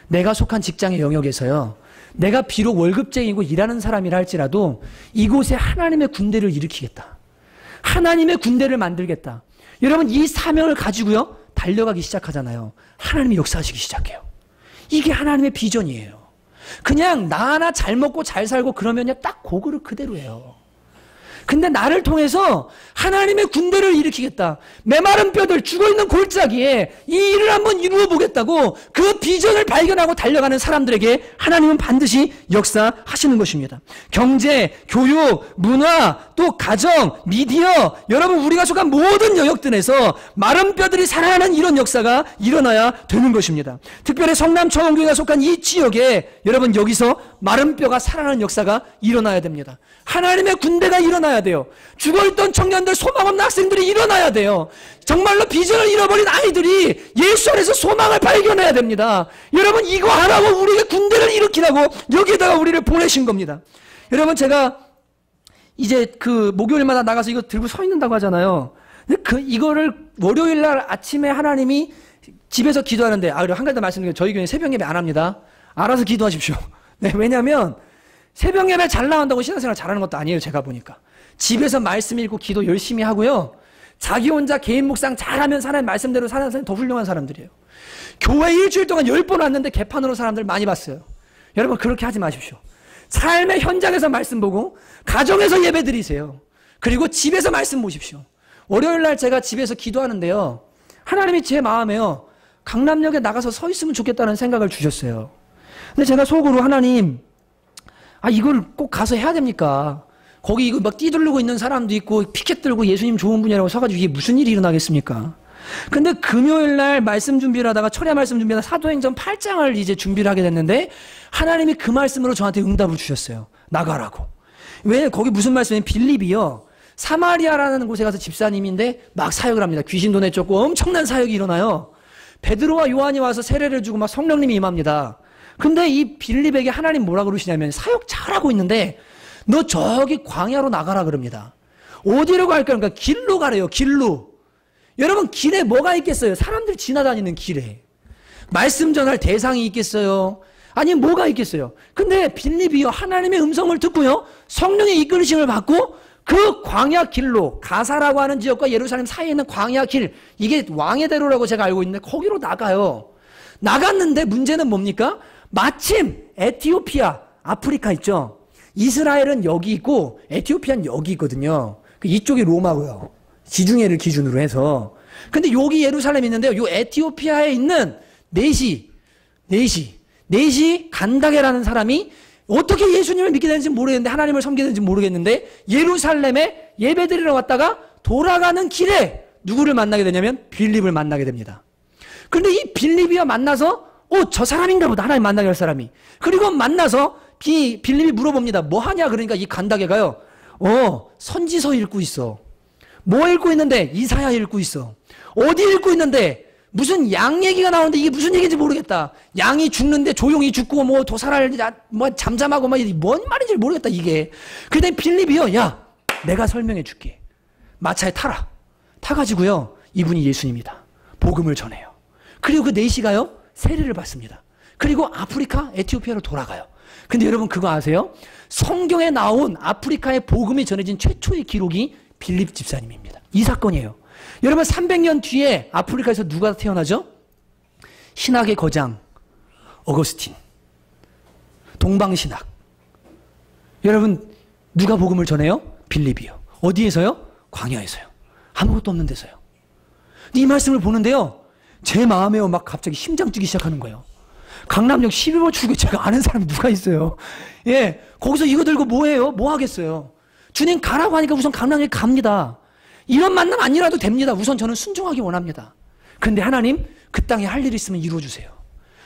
내가 속한 직장의 영역에서요. 내가 비록 월급쟁이고 일하는 사람이라 할지라도 이곳에 하나님의 군대를 일으키겠다. 하나님의 군대를 만들겠다. 여러분 이 사명을 가지고요. 달려가기 시작하잖아요. 하나님이 역사하시기 시작해요. 이게 하나님의 비전이에요. 그냥 나 하나 잘 먹고 잘 살고 그러면요. 딱 그 그릇 그대로예요. 근데 나를 통해서 하나님의 군대를 일으키겠다. 메마른 뼈들 죽어있는 골짜기에 이 일을 한번 이루어 보겠다고 그 비전을 발견하고 달려가는 사람들에게 하나님은 반드시 역사하시는 것입니다. 경제, 교육, 문화, 또 가정, 미디어, 여러분 우리가 속한 모든 영역들에서 마른 뼈들이 살아나는 이런 역사가 일어나야 되는 것입니다. 특별히 성남청원교회가 속한 이 지역에 여러분 여기서 마른 뼈가 살아나는 역사가 일어나야 됩니다. 하나님의 군대가 일어나야 돼요. 죽어있던 청년들, 소망 없는 학생들이 일어나야 돼요. 정말로 비전을 잃어버린 아이들이 예수 안에서 소망을 발견해야 됩니다. 여러분 이거 하라고 우리에게 군대를 일으키라고 여기에다가 우리를 보내신 겁니다. 여러분 제가 이제 그 목요일마다 나가서 이거 들고 서 있는다고 하잖아요. 근데 이거를 월요일 날 아침에 하나님이 집에서 기도하는데 그리고 한 가지 더 말씀드리면 저희 교회는 새벽 예배 안 합니다. 알아서 기도하십시오. 네, 왜냐하면 새벽 예배 잘 나온다고 신앙생활 잘하는 것도 아니에요. 제가 보니까 집에서 말씀 읽고 기도 열심히 하고요. 자기 혼자 개인 묵상 잘하면 사람 말씀대로 사는 사람이 더 훌륭한 사람들이에요. 교회 일주일 동안 10번 왔는데 개판으로 사람들 많이 봤어요. 여러분 그렇게 하지 마십시오. 삶의 현장에서 말씀 보고 가정에서 예배 드리세요. 그리고 집에서 말씀 보십시오. 월요일날 제가 집에서 기도하는데요. 하나님이 제 마음에요. 강남역에 나가서 서 있으면 좋겠다는 생각을 주셨어요. 근데 제가 속으로 하나님 이걸 꼭 가서 해야 됩니까? 거기 이거 막 뛰들르고 있는 사람도 있고 피켓 들고 예수님 좋은 분이라고 서가지고 이게 무슨 일이 일어나겠습니까? 근데 금요일날 말씀 준비를 하다가 철야 말씀 준비하다가 사도행전 8장을 이제 준비를 하게 됐는데 하나님이 그 말씀으로 저한테 응답을 주셨어요. 나가라고. 왜 거기 무슨 말씀이냐면 빌립이요. 사마리아라는 곳에 가서 집사님인데 막 사역을 합니다. 귀신도 내쫓고 엄청난 사역이 일어나요. 베드로와 요한이 와서 세례를 주고 막 성령님이 임합니다. 근데 이 빌립에게 하나님 뭐라 그러시냐면 사역 잘하고 있는데 너 저기 광야로 나가라 그럽니다. 어디로 갈까? 그러니까 길로 가래요. 길로. 여러분 길에 뭐가 있겠어요? 사람들 지나다니는 길에. 말씀 전할 대상이 있겠어요? 아니 뭐가 있겠어요? 근데 빌립이요. 하나님의 음성을 듣고요. 성령의 이끌으심을 받고 그 광야 길로 가사라고 하는 지역과 예루살렘 사이에 있는 광야 길 이게 왕의 대로라고 제가 알고 있는데 거기로 나가요. 나갔는데 문제는 뭡니까? 마침 에티오피아, 아프리카 있죠? 이스라엘은 여기 있고 에티오피아는 여기 있거든요. 이쪽이 로마고요. 지중해를 기준으로 해서. 근데 여기 예루살렘이 있는데요. 요 에티오피아에 있는 네시 간다게라는 사람이 어떻게 예수님을 믿게 되는지 모르겠는데 하나님을 섬기게 되는지 모르겠는데 예루살렘에 예배드리러 왔다가 돌아가는 길에 누구를 만나게 되냐면 빌립을 만나게 됩니다. 그런데 이 빌립이와 만나서 저 사람인가 보다. 하나님 만나게 할 사람이. 그리고 만나서 빌립이 물어봅니다. 뭐 하냐? 그러니까 이 간다게가요. 선지서 읽고 있어. 뭐 읽고 있는데? 이사야 읽고 있어. 어디 읽고 있는데? 무슨 양 얘기가 나오는데 이게 무슨 얘기인지 모르겠다. 양이 죽는데 조용히 죽고 뭐 도살할 뭐 잠잠하고 뭔 말인지 모르겠다 이게. 그런데 빌립이요. 야 내가 설명해 줄게. 마차에 타라. 타가지고요. 이분이 예수님이다. 복음을 전해요. 그리고 그 네시가요. 세례를 받습니다. 그리고 아프리카 에티오피아로 돌아가요. 근데 여러분 그거 아세요? 성경에 나온 아프리카의 복음이 전해진 최초의 기록이 빌립 집사님입니다. 이 사건이에요. 여러분 300년 뒤에 아프리카에서 누가 태어나죠? 신학의 거장 어거스틴, 동방신학. 여러분 누가 복음을 전해요? 빌립이요. 어디에서요? 광야에서요. 아무것도 없는 데서요. 이 말씀을 보는데요, 제 마음에요 막 갑자기 심장 뛰기 시작하는 거예요. 강남역 12번 출구에 제가 아는 사람이 누가 있어요? 예, 거기서 이거 들고 뭐해요? 뭐 하겠어요? 주님 가라고 하니까 우선 강남역에 갑니다. 이런 만남 아니라도 됩니다. 우선 저는 순종하기 원합니다. 그런데 하나님 그 땅에 할 일 있으면 이루어주세요.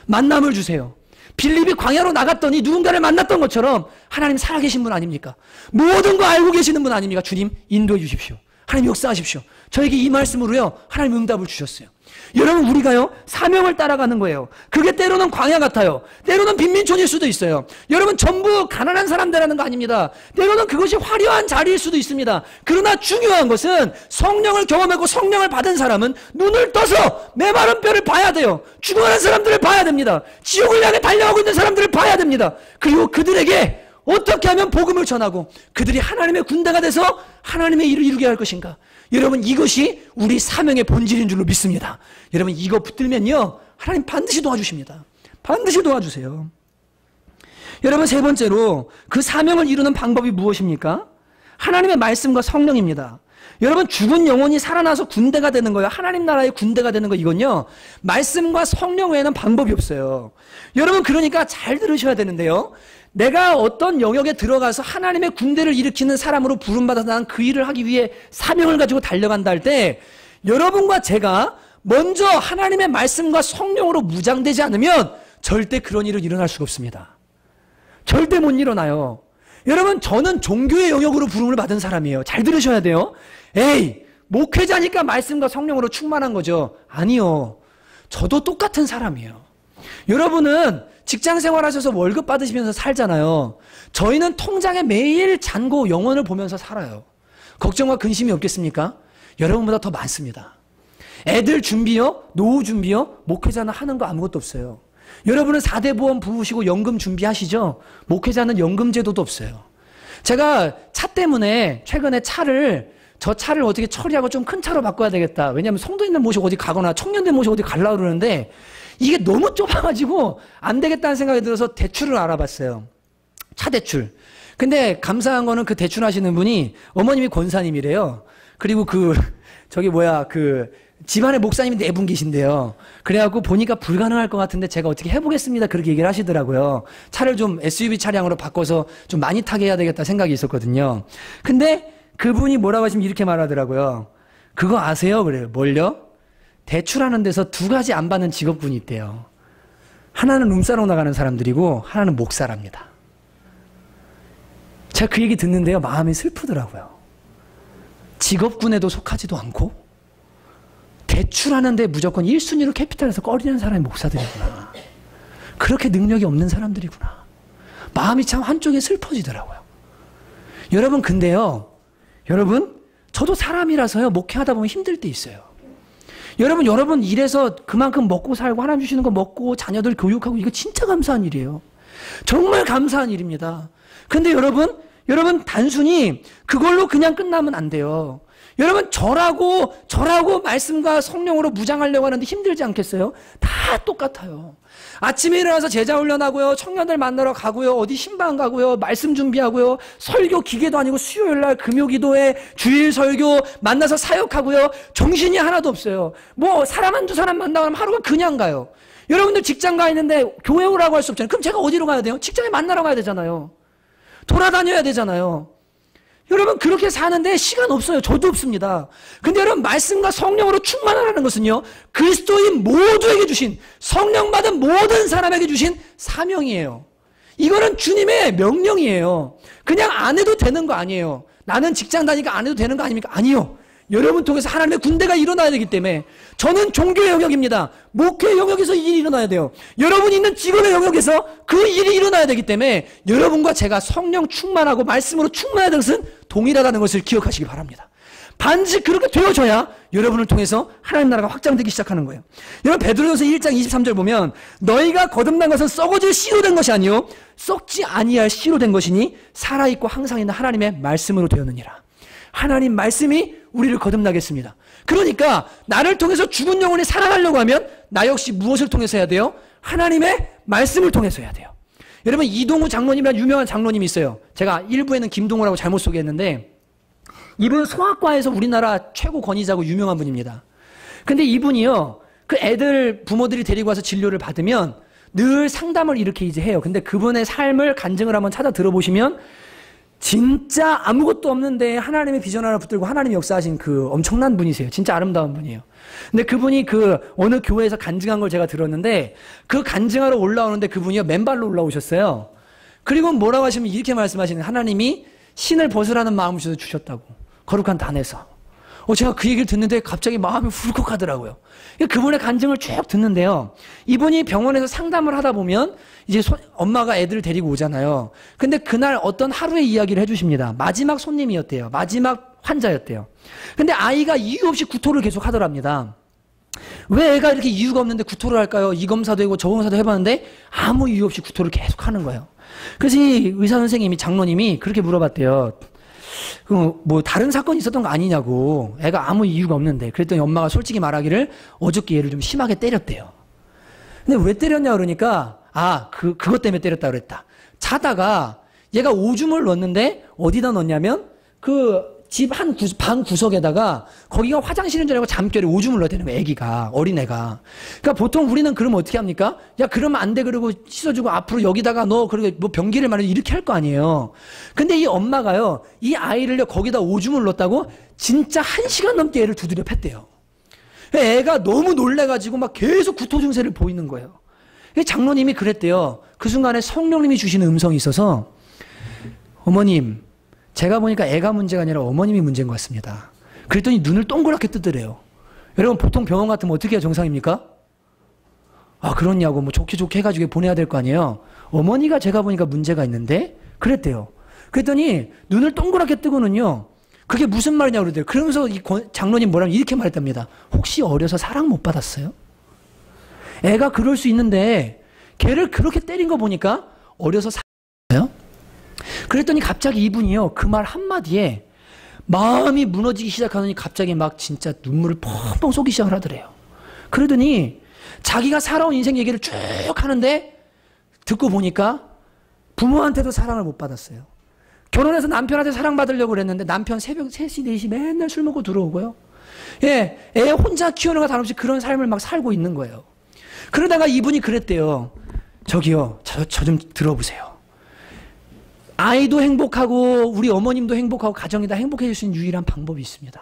만남을 주세요. 빌립이 광야로 나갔더니 누군가를 만났던 것처럼 하나님 살아계신 분 아닙니까? 모든 거 알고 계시는 분 아닙니까? 주님 인도해 주십시오. 하나님 역사하십시오. 저에게 이 말씀으로요 하나님 응답을 주셨어요. 여러분 우리가요 사명을 따라가는 거예요. 그게 때로는 광야 같아요. 때로는 빈민촌일 수도 있어요. 여러분 전부 가난한 사람들이라는 거 아닙니다. 때로는 그것이 화려한 자리일 수도 있습니다. 그러나 중요한 것은 성령을 경험하고 성령을 받은 사람은 눈을 떠서 메마른 뼈를 봐야 돼요. 죽어가는 사람들을 봐야 됩니다. 지옥을 향해 달려가고 있는 사람들을 봐야 됩니다. 그리고 그들에게 어떻게 하면 복음을 전하고 그들이 하나님의 군대가 돼서 하나님의 일을 이루게 할 것인가? 여러분 이것이 우리 사명의 본질인 줄로 믿습니다. 여러분 이거 붙들면요 하나님 반드시 도와주십니다. 반드시 도와주세요. 여러분 세 번째로 그 사명을 이루는 방법이 무엇입니까? 하나님의 말씀과 성령입니다. 여러분 죽은 영혼이 살아나서 군대가 되는 거예요. 하나님 나라의 군대가 되는 거 이건요 말씀과 성령 외에는 방법이 없어요. 여러분 그러니까 잘 들으셔야 되는데요, 내가 어떤 영역에 들어가서 하나님의 군대를 일으키는 사람으로 부름받아서 난 그 일을 하기 위해 사명을 가지고 달려간다 할 때 여러분과 제가 먼저 하나님의 말씀과 성령으로 무장되지 않으면 절대 그런 일은 일어날 수가 없습니다. 절대 못 일어나요. 여러분 저는 종교의 영역으로 부름을 받은 사람이에요. 잘 들으셔야 돼요. 에이 목회자니까 말씀과 성령으로 충만한 거죠. 아니요. 저도 똑같은 사람이에요. 여러분은 직장 생활하셔서 월급 받으시면서 살잖아요. 저희는 통장에 매일 잔고 영혼을 보면서 살아요. 걱정과 근심이 없겠습니까? 여러분보다 더 많습니다. 애들 준비요? 노후 준비요? 목회자는 하는 거 아무것도 없어요. 여러분은 4대 보험 부으시고 연금 준비하시죠? 목회자는 연금 제도도 없어요. 제가 차 때문에 최근에 저 차를 어떻게 처리하고 좀 큰 차로 바꿔야 되겠다. 왜냐하면 성도님들 모시고 어디 가거나 청년들 모시고 어디 가려고 그러는데 이게 너무 좁아가지고 안 되겠다는 생각이 들어서 대출을 알아봤어요. 차 대출. 근데 감사한 거는 그 대출하시는 분이 어머님이 권사님이래요. 그리고 집안에 목사님이 4분 계신데요. 그래갖고 보니까 불가능할 것 같은데 제가 어떻게 해보겠습니다. 그렇게 얘기를 하시더라고요. 차를 좀 SUV 차량으로 바꿔서 좀 많이 타게 해야 되겠다 생각이 있었거든요. 근데 그분이 뭐라고 하시면 이렇게 말하더라고요. 그거 아세요? 그래요. 뭘요? 대출하는 데서 2가지 안 받는 직업군이 있대요. 하나는 룸사롱 나가는 사람들이고 하나는 목사랍니다. 제가 그 얘기 듣는데요. 마음이 슬프더라고요. 직업군에도 속하지도 않고 대출하는데 무조건 1순위로 캐피탈에서 꺼리는 사람이 목사들이구나. 그렇게 능력이 없는 사람들이구나. 마음이 참 한쪽에 슬퍼지더라고요. 여러분 근데요. 여러분 저도 사람이라서요. 목회하다 보면 힘들 때 있어요. 여러분 일에서 그만큼 먹고 살고 하나님 주시는 거 먹고 자녀들 교육하고 이거 진짜 감사한 일이에요. 정말 감사한 일입니다. 근데 여러분 단순히 그걸로 그냥 끝나면 안 돼요. 여러분 저라고 말씀과 성령으로 무장하려고 하는데 힘들지 않겠어요? 다 똑같아요. 아침에 일어나서 제자 훈련하고요, 청년들 만나러 가고요, 어디 신방 가고요, 말씀 준비하고요, 설교 기계도 아니고 수요일날 금요기도회 주일 설교 만나서 사역하고요, 정신이 하나도 없어요. 뭐 사람 한두 사람 만나면 하루가 그냥 가요. 여러분들 직장 가 있는데 교회 오라고 할 수 없잖아요. 그럼 제가 어디로 가야 돼요? 직장에 만나러 가야 되잖아요. 돌아다녀야 되잖아요. 여러분 그렇게 사는데 시간 없어요. 저도 없습니다. 근데 여러분 말씀과 성령으로 충만하라는 것은요, 그리스도인 모두에게 주신, 성령 받은 모든 사람에게 주신 사명이에요. 이거는 주님의 명령이에요. 그냥 안 해도 되는 거 아니에요. 나는 직장 다니니까 안 해도 되는 거 아닙니까? 아니요. 여러분 통해서 하나님의 군대가 일어나야 되기 때문에 저는 종교의 영역입니다. 목회의 영역에서 이 일이 일어나야 돼요. 여러분이 있는 직업의 영역에서 그 일이 일어나야 되기 때문에 여러분과 제가 성령 충만하고 말씀으로 충만해야 되는 것은 동일하다는 것을 기억하시기 바랍니다. 반드시 그렇게 되어져야 여러분을 통해서 하나님 나라가 확장되기 시작하는 거예요. 여러분 베드로전서 1장 23절 보면 너희가 거듭난 것은 썩어질 씨로 된 것이 아니요 썩지 아니할 씨로 된 것이니 살아있고 항상 있는 하나님의 말씀으로 되었느니라. 하나님 말씀이 우리를 거듭나게 했습니다. 그러니까 나를 통해서 죽은 영혼이 살아나려고 하면 나 역시 무엇을 통해서 해야 돼요? 하나님의 말씀을 통해서 해야 돼요. 여러분 이동우 장로님이라는 유명한 장로님이 있어요. 제가 일부에는 김동우라고 잘못 소개했는데 이분 소아과에서 우리나라 최고 권위자고 유명한 분입니다. 근데 이분이요, 그 애들 부모들이 데리고 와서 진료를 받으면 늘 상담을 이렇게 이제 해요. 근데 그분의 삶을 간증을 한번 찾아 들어보시면 진짜 아무것도 없는데 하나님의 비전 하나 붙들고 하나님이 역사하신 그 엄청난 분이세요. 진짜 아름다운 분이에요. 근데 그분이 그 어느 교회에서 간증한 걸 제가 들었는데 그 간증하러 올라오는데 그분이요 맨발로 올라오셨어요. 그리고 뭐라고 하시면 이렇게 말씀하시는, 하나님이 신을 벗으라는 마음을 주셨다고, 거룩한 단에서. 제가 그 얘기를 듣는데 갑자기 마음이 울컥하더라고요. 그분의 간증을 쭉 듣는데요. 이분이 병원에서 상담을 하다 보면 이제 엄마가 애들을 데리고 오잖아요. 근데 그날 어떤 하루의 이야기를 해주십니다. 마지막 손님이었대요. 마지막 환자였대요. 근데 아이가 이유 없이 구토를 계속 하더랍니다. 왜 애가 이렇게 이유가 없는데 구토를 할까요? 이 검사도 하고 저 검사도 해봤는데 아무 이유 없이 구토를 계속 하는 거예요. 그래서 이 의사 선생님이, 장로님이 그렇게 물어봤대요. 뭐 다른 사건이 있었던 거 아니냐고, 애가 아무 이유가 없는데. 그랬더니 엄마가 솔직히 말하기를 어저께 얘를 좀 심하게 때렸대요. 근데 왜 때렸냐 그러니까 그것 때문에 때렸다 그랬다. 자다가 얘가 오줌을 넣었는데 어디다 넣었냐면 그 집 방 구석에다가, 거기가 화장실인 줄 알고 잠결에 오줌을 넣었다는 거예요. 애기가, 어린애가. 그러니까 보통 우리는 그러면 어떻게 합니까? 야 그러면 안 돼, 그러고 씻어주고 앞으로 여기다가 너 그리고 뭐 변기를 말해 이렇게 할 거 아니에요. 근데 이 엄마가요, 이 아이를요 거기다 오줌을 넣었다고 진짜 1시간 넘게 애를 두드려 팼대요. 애가 너무 놀래가지고 막 계속 구토 증세를 보이는 거예요. 장로님이 그랬대요. 그 순간에 성령님이 주시는 음성이 있어서, 어머님, 제가 보니까 애가 문제가 아니라 어머님이 문제인 것 같습니다. 그랬더니 눈을 동그랗게 뜨더래요. 여러분 보통 병원 같으면 어떻게 해야 정상입니까? 그렇냐고 뭐 좋게 해가지고 보내야 될 거 아니에요. 어머니가 제가 보니까 문제가 있는데 그랬대요. 그랬더니 눈을 동그랗게 뜨고는요, 그게 무슨 말이냐고 그러더래요. 그러면서 이 장로님 뭐라면 이렇게 말했답니다. 혹시 어려서 사랑 못 받았어요? 애가 그럴 수 있는데 걔를 그렇게 때린 거 보니까 어려서 사랑했어요? 그랬더니 갑자기 이분이요, 그 말 한마디에 마음이 무너지기 시작하더니 갑자기 막 진짜 눈물을 펑펑 쏟기 시작을 하더래요. 그러더니 자기가 살아온 인생 얘기를 쭉 하는데 듣고 보니까 부모한테도 사랑을 못 받았어요. 결혼해서 남편한테 사랑받으려고 그랬는데 남편 새벽 3시, 4시 맨날 술 먹고 들어오고요. 애 혼자 키우는 거 다름없이 그런 삶을 막 살고 있는 거예요. 그러다가 이분이 그랬대요. 저기요, 저 좀 들어보세요. 아이도 행복하고 우리 어머님도 행복하고 가정이 다 행복해질 수 있는 유일한 방법이 있습니다.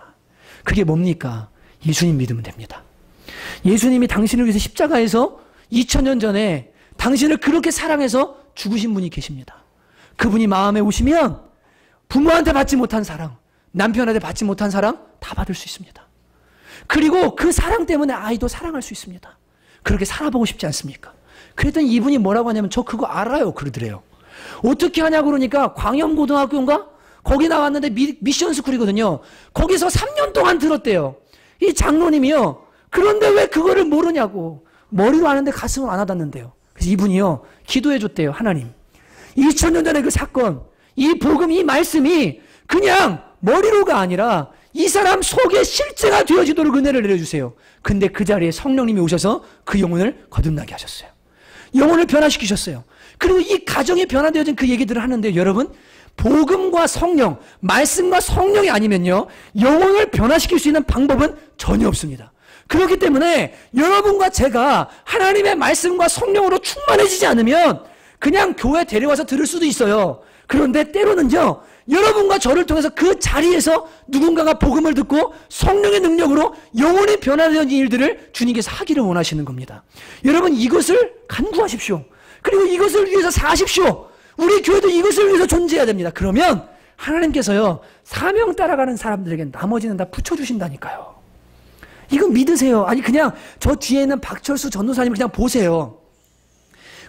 그게 뭡니까? 예수님 믿으면 됩니다. 예수님이 당신을 위해서 십자가에서 2000년 전에 당신을 그렇게 사랑해서 죽으신 분이 계십니다. 그분이 마음에 오시면 부모한테 받지 못한 사랑, 남편한테 받지 못한 사랑 다 받을 수 있습니다. 그리고 그 사랑 때문에 아이도 사랑할 수 있습니다. 그렇게 살아보고 싶지 않습니까? 그랬더니 이분이 뭐라고 하냐면 저 그거 알아요 그러더래요. 어떻게 하냐고 그러니까 광염고등학교인가? 거기 나왔는데 미션 스쿨이거든요. 거기서 3년 동안 들었대요. 이 장로님이요. 그런데 왜 그거를 모르냐고. 머리로 아는데 가슴을 안 와닿는데요. 그래서 이분이요, 기도해 줬대요. 하나님, 2000년 전에 그 사건, 이 복음, 이 말씀이 그냥 머리로가 아니라 이 사람 속에 실제가 되어지도록 은혜를 내려주세요. 근데 그 자리에 성령님이 오셔서 그 영혼을 거듭나게 하셨어요. 영혼을 변화시키셨어요. 그리고 이 가정이 변화되어진 그 얘기들을 하는데, 여러분, 복음과 성령, 말씀과 성령이 아니면요, 영혼을 변화시킬 수 있는 방법은 전혀 없습니다. 그렇기 때문에 여러분과 제가 하나님의 말씀과 성령으로 충만해지지 않으면 그냥 교회 데려와서 들을 수도 있어요. 그런데 때로는요, 여러분과 저를 통해서 그 자리에서 누군가가 복음을 듣고 성령의 능력으로 영혼이 변화되는 일들을 주님께서 하기를 원하시는 겁니다. 여러분, 이것을 간구하십시오. 그리고 이것을 위해서 사십시오. 우리 교회도 이것을 위해서 존재해야 됩니다. 그러면 하나님께서요, 사명 따라가는 사람들에게 나머지는 다 붙여주신다니까요. 이거 믿으세요. 아니 그냥 저 뒤에 있는 박철수 전도사님을 그냥 보세요.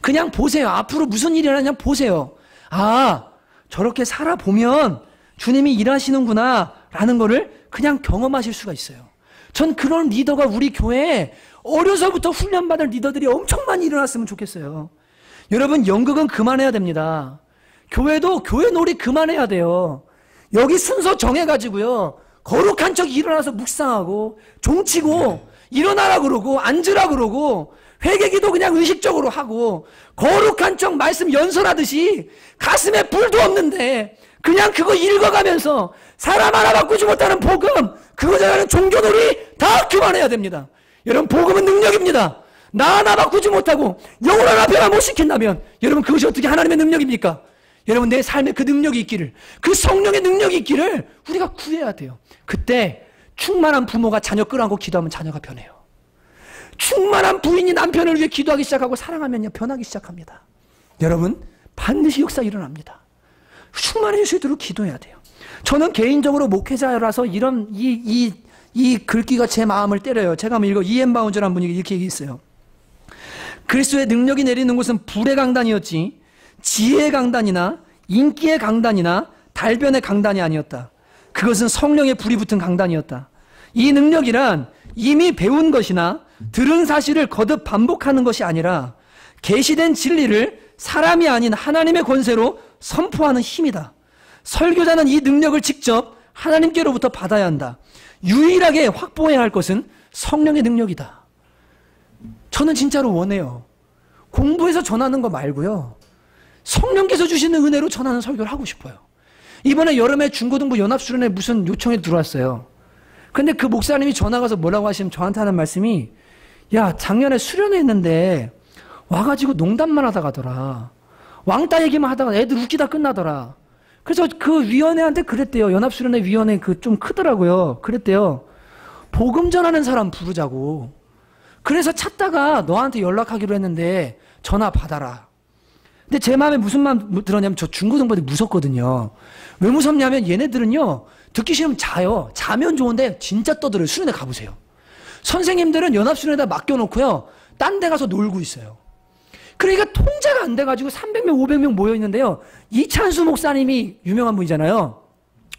그냥 보세요. 앞으로 무슨 일이 일어나냐 보세요. 저렇게 살아보면 주님이 일하시는구나 라는 거를 그냥 경험하실 수가 있어요. 전 그런 리더가 우리 교회에 어려서부터 훈련받은 리더들이 엄청 많이 일어났으면 좋겠어요. 여러분, 연극은 그만해야 됩니다. 교회도 교회 놀이 그만해야 돼요. 여기 순서 정해가지고요, 거룩한 척 일어나서 묵상하고 종치고 일어나라 그러고 앉으라 그러고 회개기도 그냥 의식적으로 하고 거룩한 척 말씀 연설하듯이 가슴에 불도 없는데 그냥 그거 읽어가면서 사람 하나 바꾸지 못하는 복음, 그거 잘하는 종교놀이 다 그만해야 됩니다. 여러분, 복음은 능력입니다. 나 하나 바꾸지 못하고 영혼 하나 변화 못 시킨다면 여러분, 그것이 어떻게 하나님의 능력입니까? 여러분, 내 삶에 그 능력이 있기를, 그 성령의 능력이 있기를 우리가 구해야 돼요. 그때 충만한 부모가 자녀 끌어안고 기도하면 자녀가 변해요. 충만한 부인이 남편을 위해 기도하기 시작하고 사랑하면요, 변하기 시작합니다. 여러분, 반드시 역사 일어납니다. 충만해질 수 있도록 기도해야 돼요. 저는 개인적으로 목회자라서 이런 이 글귀가 제 마음을 때려요. 제가 한번 읽어. 이엠 바운저라는 분이 이렇게 얘기했어요. 그리스도의 능력이 내리는 곳은 불의 강단이었지 지혜의 강단이나 인기의 강단이나 달변의 강단이 아니었다. 그것은 성령의 불이 붙은 강단이었다. 이 능력이란 이미 배운 것이나 들은 사실을 거듭 반복하는 것이 아니라 계시된 진리를 사람이 아닌 하나님의 권세로 선포하는 힘이다. 설교자는 이 능력을 직접 하나님께로부터 받아야 한다. 유일하게 확보해야 할 것은 성령의 능력이다. 저는 진짜로 원해요. 공부해서 전하는 거 말고요, 성령께서 주시는 은혜로 전하는 설교를 하고 싶어요. 이번에 여름에 중고등부 연합수련회 무슨 요청이 들어왔어요. 근데 그 목사님이 전화 가서 뭐라고 하시면 저한테 하는 말씀이, 야, 작년에 수련회 했는데 와가지고 농담만 하다 가더라. 왕따 얘기만 하다가 애들 웃기다 끝나더라. 그래서 그 위원회한테 그랬대요. 연합수련회 위원회 그 좀 크더라고요. 그랬대요. 복음 전하는 사람 부르자고. 그래서 찾다가 너한테 연락하기로 했는데 전화 받아라. 근데 제 마음에 무슨 마음 들었냐면, 저 중고등부들이 무섭거든요. 왜 무섭냐면 얘네들은요, 듣기 싫으면 자요. 자면 좋은데 진짜 떠들어요. 수련회 가보세요. 선생님들은 연합수련회에다 맡겨놓고요, 딴 데 가서 놀고 있어요. 그러니까 통제가 안 돼가지고 300명, 500명 모여있는데요, 이찬수 목사님이 유명한 분이잖아요.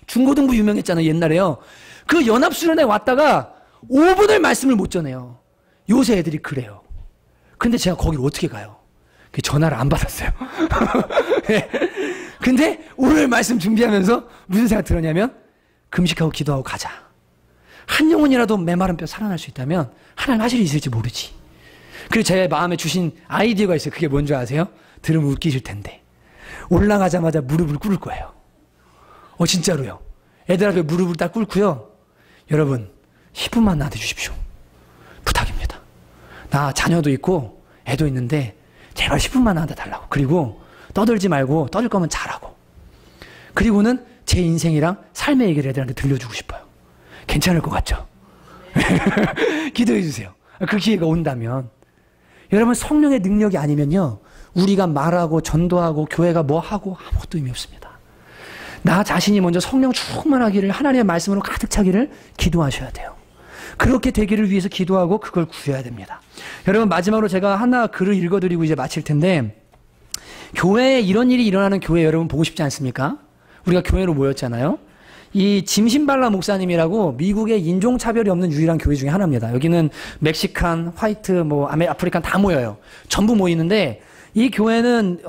중고등부 유명했잖아요, 옛날에요. 그 연합수련회 왔다가 5분을 말씀을 못 전해요. 요새 애들이 그래요. 근데 제가 거기를 어떻게 가요? 전화를 안 받았어요. 네. 근데 오늘 말씀 준비하면서 무슨 생각 들었냐면, 금식하고 기도하고 가자. 한 영혼이라도 메마른 뼈 살아날 수 있다면 하나님 하실 일 있을지 모르지. 그리고 제 마음에 주신 아이디어가 있어요. 그게 뭔지 아세요? 들으면 웃기실 텐데, 올라가자마자 무릎을 꿇을 거예요. 진짜로요. 애들 앞에 무릎을 딱 꿇고요, 여러분 10분만 나한테 주십시오. 부탁입니다. 나 자녀도 있고 애도 있는데 제발 10분만 나한테 달라고. 그리고 떠들지 말고, 떠들 거면 잘하고, 그리고는 제 인생이랑 삶의 얘기를 애들한테 들려주고 싶어요. 괜찮을 것 같죠? 기도해 주세요. 그 기회가 온다면. 여러분, 성령의 능력이 아니면요, 우리가 말하고 전도하고 교회가 뭐 하고 아무것도 의미 없습니다. 나 자신이 먼저 성령 충만하기를, 하나님의 말씀으로 가득 차기를 기도하셔야 돼요. 그렇게 되기를 위해서 기도하고 그걸 구해야 됩니다. 여러분, 마지막으로 제가 하나 글을 읽어드리고 이제 마칠 텐데, 교회에 이런 일이 일어나는 교회 여러분 보고 싶지 않습니까? 우리가 교회로 모였잖아요. 이 짐신발라 목사님이라고 미국의 인종차별이 없는 유일한 교회 중에 하나입니다. 여기는 멕시칸, 화이트, 뭐 아프리칸 다 모여요. 전부 모이는데, 이 교회는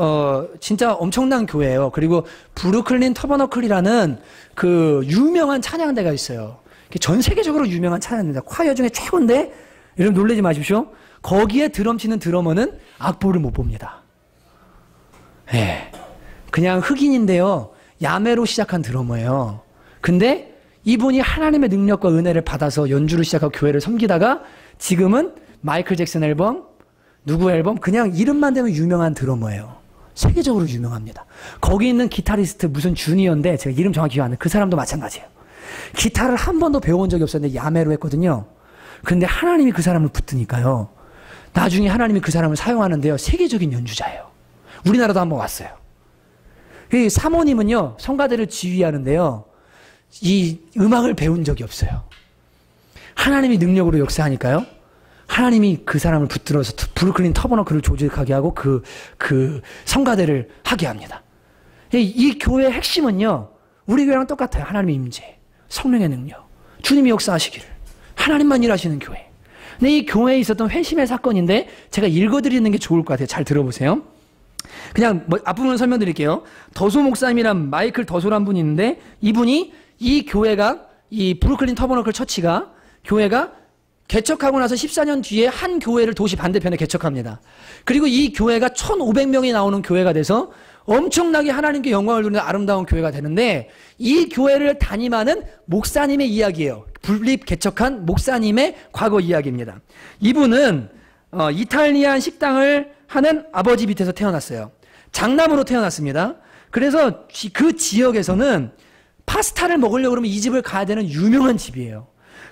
진짜 엄청난 교회예요. 그리고 브루클린 터버너클이라는 그 유명한 찬양대가 있어요. 전 세계적으로 유명한 찬양대입니다. 콰이어 중에 최고인데, 여러분 놀라지 마십시오. 거기에 드럼 치는 드러머는 악보를 못 봅니다. 예. 그냥 흑인인데요, 야매로 시작한 드러머예요. 근데 이분이 하나님의 능력과 은혜를 받아서 연주를 시작하고 교회를 섬기다가 지금은 마이클 잭슨 앨범, 누구 앨범, 그냥 이름만 대면 유명한 드러머예요. 세계적으로 유명합니다. 거기 있는 기타리스트 무슨 주니어인데, 제가 이름 정확히 기억 안 나요. 그 사람도 마찬가지예요. 기타를 한 번도 배워본 적이 없었는데 야매로 했거든요. 근데 하나님이 그 사람을 붙드니까요, 나중에 하나님이 그 사람을 사용하는데요, 세계적인 연주자예요. 우리나라도 한번 왔어요. 이 사모님은요, 성가대를 지휘하는데요, 이 음악을 배운 적이 없어요. 하나님이 능력으로 역사하니까요, 하나님이 그 사람을 붙들어서 브루클린 터버너클을 조직하게 하고 그 성가대를 하게 합니다. 이 교회의 핵심은요, 우리 교회랑 똑같아요. 하나님의 임재, 성령의 능력, 주님이 역사하시기를, 하나님만 일하시는 교회. 근데 이 교회에 있었던 회심의 사건인데, 제가 읽어드리는 게 좋을 것 같아요. 잘 들어보세요. 그냥 앞부분을 설명드릴게요. 더소 목사님이란 마이클 더소란 분이 있는데, 이분이 이 교회가, 이 브루클린 터버너클 처치가, 교회가 개척하고 나서 14년 뒤에 한 교회를 도시 반대편에 개척합니다. 그리고 이 교회가 1,500명이 나오는 교회가 돼서 엄청나게 하나님께 영광을 돌리는 아름다운 교회가 되는데, 이 교회를 담임하는 목사님의 이야기예요. 분립 개척한 목사님의 과거 이야기입니다. 이분은 이탈리안 식당을 하는 아버지 밑에서 태어났어요. 장남으로 태어났습니다. 그래서 그 지역에서는 파스타를 먹으려고 그러면 이 집을 가야 되는 유명한 집이에요.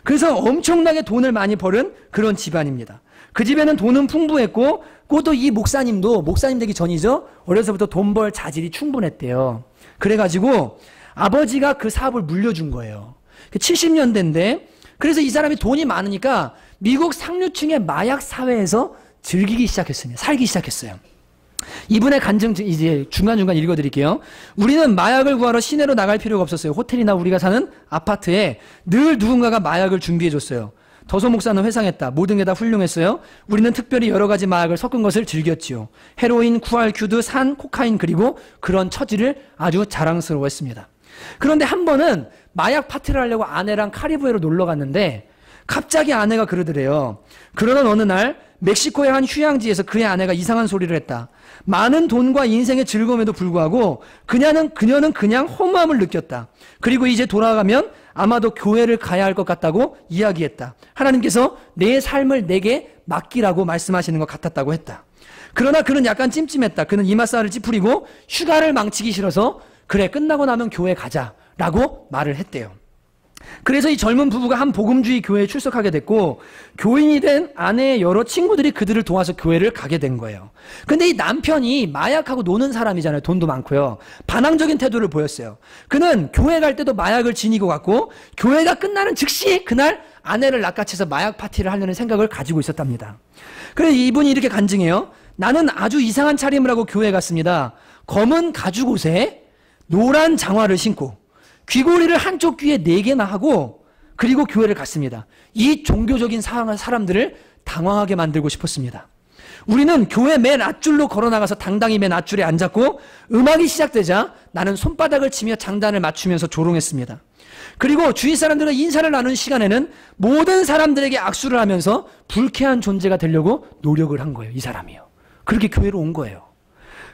그래서 엄청나게 돈을 많이 벌은 그런 집안입니다. 그 집에는 돈은 풍부했고, 또 이 목사님도, 목사님 되기 전이죠, 어려서부터 돈 벌 자질이 충분했대요. 그래가지고 아버지가 그 사업을 물려준 거예요. 70년대인데, 그래서 이 사람이 돈이 많으니까 미국 상류층의 마약 사회에서 즐기기 시작했습니다. 살기 시작했어요. 이분의 간증 이제 중간중간 읽어드릴게요. 우리는 마약을 구하러 시내로 나갈 필요가 없었어요. 호텔이나 우리가 사는 아파트에 늘 누군가가 마약을 준비해줬어요. 더소 목사는 회상했다. 모든 게 다 훌륭했어요. 우리는 특별히 여러 가지 마약을 섞은 것을 즐겼지요. 헤로인, 쿠알큐드, 산, 코카인, 그리고 그런 처지를 아주 자랑스러워했습니다. 그런데 한 번은 마약 파티를 하려고 아내랑 카리브해로 놀러 갔는데 갑자기 아내가 그러더래요. 그러던 어느 날 멕시코의 한 휴양지에서 그의 아내가 이상한 소리를 했다. 많은 돈과 인생의 즐거움에도 불구하고 그녀는 그냥 허무함을 느꼈다. 그리고 이제 돌아가면 아마도 교회를 가야 할 것 같다고 이야기했다. 하나님께서 내 삶을 내게 맡기라고 말씀하시는 것 같았다고 했다. 그러나 그는 약간 찜찜했다. 그는 이마살을 찌푸리고 휴가를 망치기 싫어서 그래, 끝나고 나면 교회 가자라고 말을 했대요. 그래서 이 젊은 부부가 한 복음주의 교회에 출석하게 됐고, 교인이 된 아내의 여러 친구들이 그들을 도와서 교회를 가게 된 거예요. 근데 이 남편이 마약하고 노는 사람이잖아요. 돈도 많고요. 반항적인 태도를 보였어요. 그는 교회 갈 때도 마약을 지니고 갔고, 교회가 끝나는 즉시 그날 아내를 낚아채서 마약 파티를 하려는 생각을 가지고 있었답니다. 그래서 이분이 이렇게 간증해요. 나는 아주 이상한 차림을 하고 교회에 갔습니다. 검은 가죽 옷에 노란 장화를 신고 귀고리를 한쪽 귀에 4개나 하고, 그리고 교회를 갔습니다. 이 종교적인 사람들을 당황하게 만들고 싶었습니다. 우리는 교회 맨 앞줄로 걸어나가서 당당히 맨 앞줄에 앉았고, 음악이 시작되자 나는 손바닥을 치며 장단을 맞추면서 조롱했습니다. 그리고 주위 사람들과 인사를 나눈 시간에는 모든 사람들에게 악수를 하면서 불쾌한 존재가 되려고 노력을 한 거예요. 이 사람이요. 그렇게 교회로 온 거예요.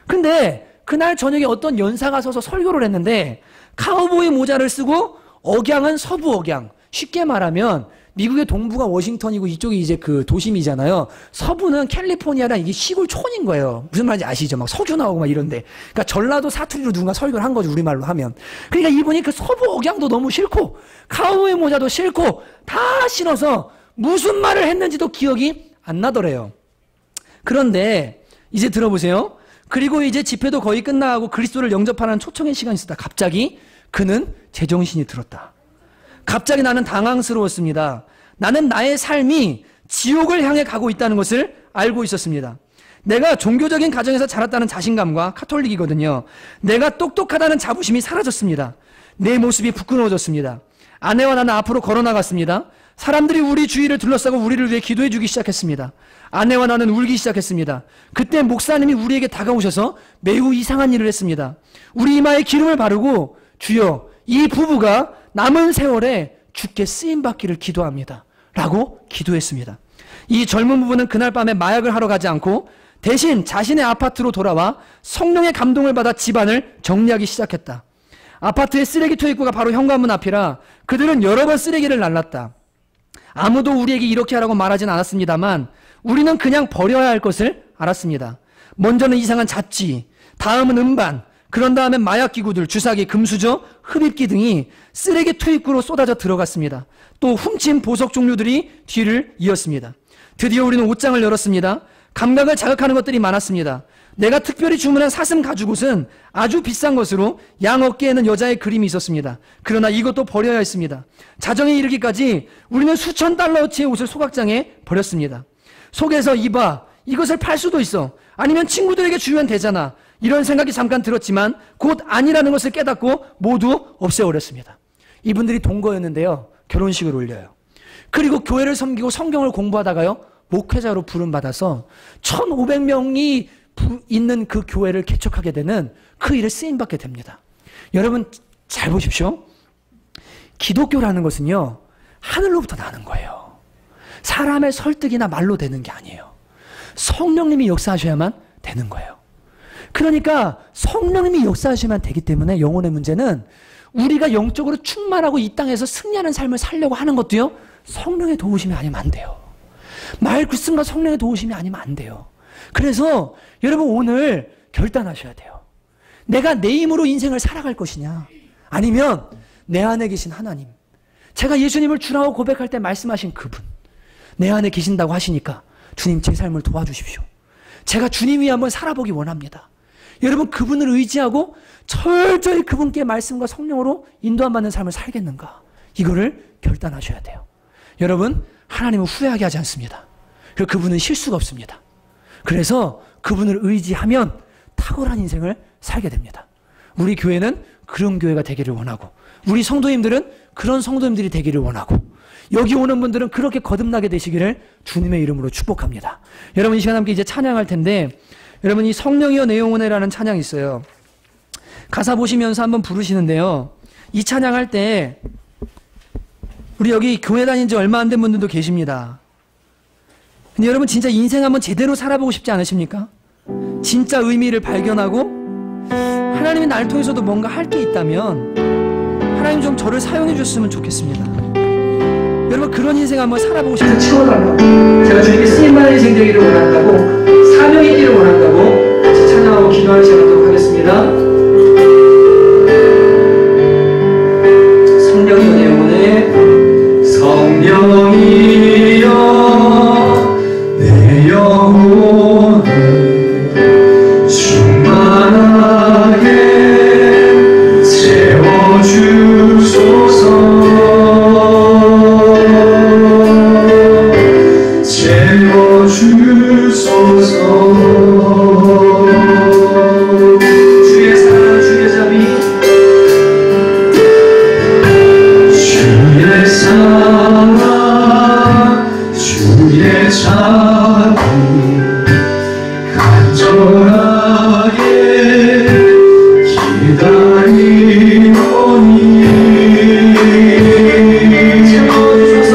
근데 그날 저녁에 어떤 연사가 서서 설교를 했는데, 카우보이 모자를 쓰고 억양은 서부 억양. 쉽게 말하면 미국의 동부가 워싱턴이고 이쪽이 이제 그 도심이잖아요. 서부는 캘리포니아랑 이게 시골 촌인 거예요. 무슨 말인지 아시죠? 막 석유 나오고 막 이런데. 그러니까 전라도 사투리로 누군가 설교를 한 거죠. 우리말로 하면. 그러니까 이분이 그 서부 억양도 너무 싫고 카우보이 모자도 싫고 다 싫어서 무슨 말을 했는지도 기억이 안 나더래요. 그런데 이제 들어보세요. 그리고 이제 집회도 거의 끝나고 그리스도를 영접하는 초청의 시간이 있었다. 갑자기 그는 제정신이 들었다. 갑자기 나는 당황스러웠습니다. 나는 나의 삶이 지옥을 향해 가고 있다는 것을 알고 있었습니다. 내가 종교적인 가정에서 자랐다는 자신감과, 카톨릭이거든요. 내가 똑똑하다는 자부심이 사라졌습니다. 내 모습이 부끄러워졌습니다. 아내와 나는 앞으로 걸어나갔습니다. 사람들이 우리 주위를 둘러싸고 우리를 위해 기도해 주기 시작했습니다. 아내와 나는 울기 시작했습니다. 그때 목사님이 우리에게 다가오셔서 매우 이상한 일을 했습니다. 우리 이마에 기름을 바르고 주여, 이 부부가 남은 세월에 주께 쓰임받기를 기도합니다. 라고 기도했습니다. 이 젊은 부부는 그날 밤에 마약을 하러 가지 않고 대신 자신의 아파트로 돌아와 성령의 감동을 받아 집안을 정리하기 시작했다. 아파트의 쓰레기통 입구가 바로 현관문 앞이라 그들은 여러 번 쓰레기를 날랐다. 아무도 우리에게 이렇게 하라고 말하진 않았습니다만 우리는 그냥 버려야 할 것을 알았습니다. 먼저는 이상한 잡지, 다음은 음반, 그런 다음에 마약기구들, 주사기, 금수저, 흡입기 등이 쓰레기 투입구로 쏟아져 들어갔습니다. 또 훔친 보석 종류들이 뒤를 이었습니다. 드디어 우리는 옷장을 열었습니다. 감각을 자극하는 것들이 많았습니다. 내가 특별히 주문한 사슴 가죽옷은 아주 비싼 것으로 양 어깨에는 여자의 그림이 있었습니다. 그러나 이것도 버려야 했습니다. 자정에 이르기까지 우리는 수천 달러어치의 옷을 소각장에 버렸습니다. 속에서 이봐, 이것을 팔 수도 있어. 아니면 친구들에게 주면 되잖아. 이런 생각이 잠깐 들었지만 곧 아니라는 것을 깨닫고 모두 없애버렸습니다. 이분들이 동거였는데요. 결혼식을 올려요. 그리고 교회를 섬기고 성경을 공부하다가요. 목회자로 부름받아서 1,500명이 있는 그 교회를 개척하게 되는 그 일을 쓰임받게 됩니다. 여러분 잘 보십시오. 기독교라는 것은요. 하늘로부터 나는 거예요. 사람의 설득이나 말로 되는 게 아니에요. 성령님이 역사하셔야만 되는 거예요. 그러니까 성령님이 역사하셔야만 되기 때문에 영혼의 문제는 우리가 영적으로 충만하고 이 땅에서 승리하는 삶을 살려고 하는 것도요, 성령의 도우심이 아니면 안 돼요. 말 글쓴과 성령의 도우심이 아니면 안 돼요. 그래서 여러분 오늘 결단하셔야 돼요. 내가 내 힘으로 인생을 살아갈 것이냐, 아니면 내 안에 계신 하나님, 제가 예수님을 주라고 고백할 때 말씀하신 그분, 내 안에 계신다고 하시니까 주님 제 삶을 도와주십시오. 제가 주님 위에 한번 살아보기 원합니다. 여러분 그분을 의지하고 철저히 그분께 말씀과 성령으로 인도함 받는 삶을 살겠는가, 이거를 결단하셔야 돼요. 여러분 하나님은 후회하게 하지 않습니다. 그리고 그분은 실수가 없습니다. 그래서 그분을 의지하면 탁월한 인생을 살게 됩니다. 우리 교회는 그런 교회가 되기를 원하고, 우리 성도님들은 그런 성도님들이 되기를 원하고, 여기 오는 분들은 그렇게 거듭나게 되시기를 주님의 이름으로 축복합니다. 여러분 이 시간 함께 이제 찬양할 텐데, 여러분 이 성령이여 내 영혼에라는 찬양이 있어요. 가사 보시면서 한번 부르시는데요, 이 찬양할 때 우리 여기 교회 다닌 지 얼마 안 된 분들도 계십니다. 근데 여러분 진짜 인생 한번 제대로 살아보고 싶지 않으십니까? 진짜 의미를 발견하고 하나님이 나를 통해서도 뭔가 할 게 있다면 하나님 좀 저를 사용해 주셨으면 좋겠습니다. 여러분 그런 인생 한번 살아보고 싶어요. 치워달라고, 제가 주님께 쓰임받는 인생 되기를 원한다고, 사명이 있기를 원한다고 같이 찬양하고 기도하는 시간 갖도록 하겠습니다. 성령이여 내 영혼에, 성령이여 내 영혼을 충만하게 채워주소서. 주의 사랑, 주의 자비, 주의 사랑, 주의 자비, 간절하게 기다리노니 채워주소서.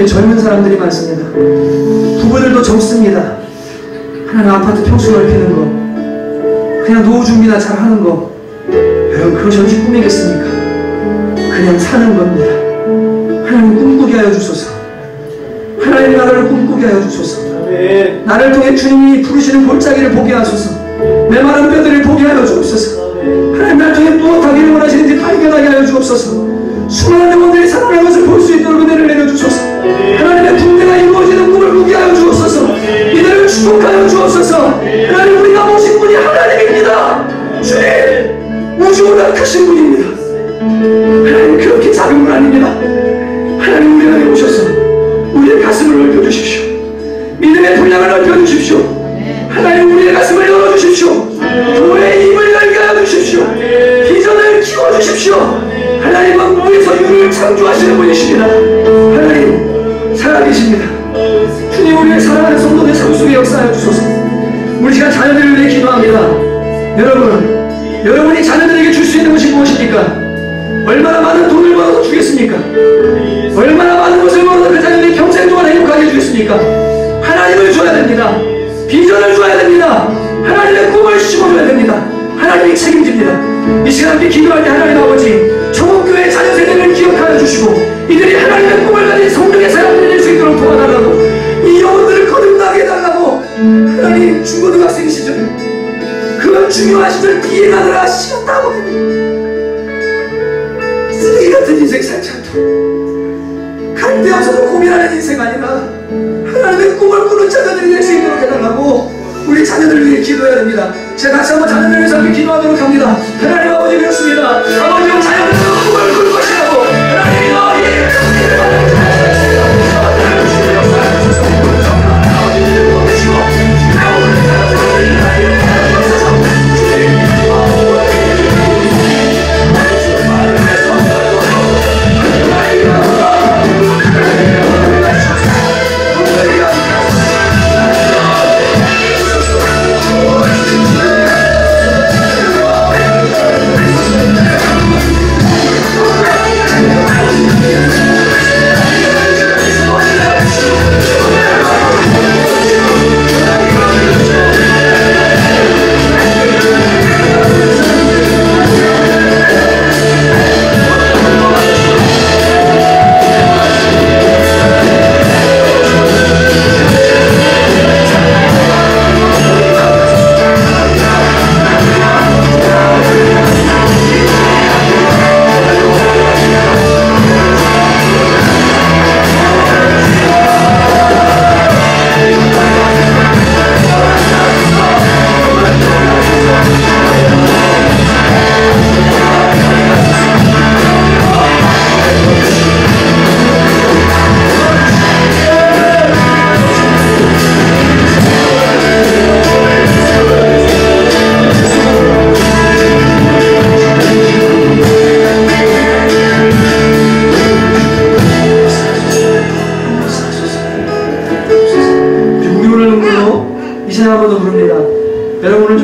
이제 젊은 사람들이 많습니다. 부부들도 젊습니다. 하나님 아파트 평수 넓히는 거, 그냥 노후 준비나 잘 하는 거, 여러분 그것이 어찌 꿈이겠습니까? 그냥 사는 겁니다. 하나님 꿈꾸게 하여 주소서. 하나님 나라를 꿈꾸게 하여 주소서. 나를 통해 주님이 부르시는 골짜기를 보게 하소서. 메마른 뼈들을 보게 하여 주옵소서. 하나님 나를 통해 무엇하기를 원하시는지 발견하게 하여 주옵소서. 수많은 영혼들이 살아가는 것을 볼 수 있도록 은혜를 내려주소서. 하나님의 군대가 이루어지는 꿈을 꾸게 하여 주옵소서. 이들을 축복하여 주옵소서. 하나님 우리가 모신 분이 하나님입니다. 주님 우주보다 크신 분입니다. 하나님 그렇게 작은 분 아닙니다. 하나님 우리 안에 오셔서 우리의 가슴을 넓혀주십시오. 믿음의 분량을 넓혀주십시오. 하나님 우리의 가슴을 열어주십시오. 교회의 입을 열게 하여주십시오. 비전을 키워주십시오. 하나님은 무에서 유를 창조하시는 분이십니다. 하나님 살아계십니다. 주님 우리의 사랑하는 성도들 삶 속에 역사하여 주소서. 우리 시간 자녀들을 위해 기도합니다. 여러분이 자녀들에게 줄 수 있는 것이 무엇입니까? 얼마나 많은 돈을 벌어서 주겠습니까? 얼마나 많은 것을 벌어서 그 자녀들이 평생 동안 행복하게 해주겠습니까? 하나님을 줘야 됩니다. 비전을 줘야 됩니다. 하나님의 꿈을 심어줘야 됩니다. 하나님이 책임집니다. 이 시간 함께 기도할 때 하나님 아버지 청옥교회 자녀 세대를 기억하여 주시고 이들이 하나님의 꿈을 가진 성령의 사람들이 될 수 있도록 도와달라고, 이 영혼들을 거듭나게 해달라고. 하나님 중고등학생 시절 그 중요한 시절 비행하느라 시간 다 보냅니다. 쓰레기 같은 인생 살지 않도록, 갈 데 없어서 고민하는 인생 아니라 하나님의 꿈을 꾸는 자녀들이 될 수 있도록 해달라고 우리 자녀들을 위해 기도해야 됩니다. 제가 다시 한번 자녀들을 위해서 함께 기도하도록 합니다. 하나님 아버지 그렇습니다. 아버지가 자녀들의 꿈을 꿀 것이라고. 하나님이 너희의 꿈을 받아주시고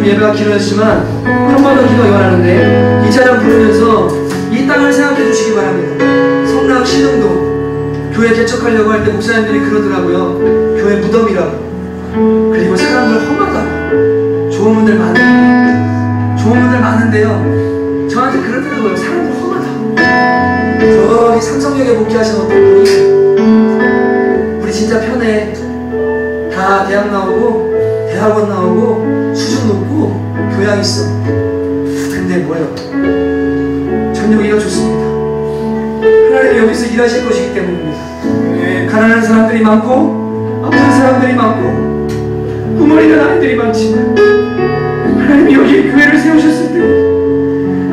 예배가 길어졌지만 한 번 더 기도가 원하는데 이 찬양 부르면서 이 땅을 생각해 주시기 바랍니다. 성남 신흥동 교회 개척하려고 할 때 목사님들이 그러더라고요. 교회 무덤이라고. 그리고 사람들 험하다고. 좋은 분들 많은데요, 저한테 그러더라고요. 사람들 험하다고. 저기 삼성역에 복귀하신 어떤 분이 우리 진짜 편해, 다 대학 나오고 대학원 나오고 수준 높고 교양 있어. 근데 뭐예요? 전 여기가 좋습니다. 하나님이 여기서 일하실 것이기 때문입니다. 가난한 사람들이 많고 아픈 사람들이 많고 꿈을 잃은 아이들이 많지만 하나님이 여기 교회를 세우셨을 때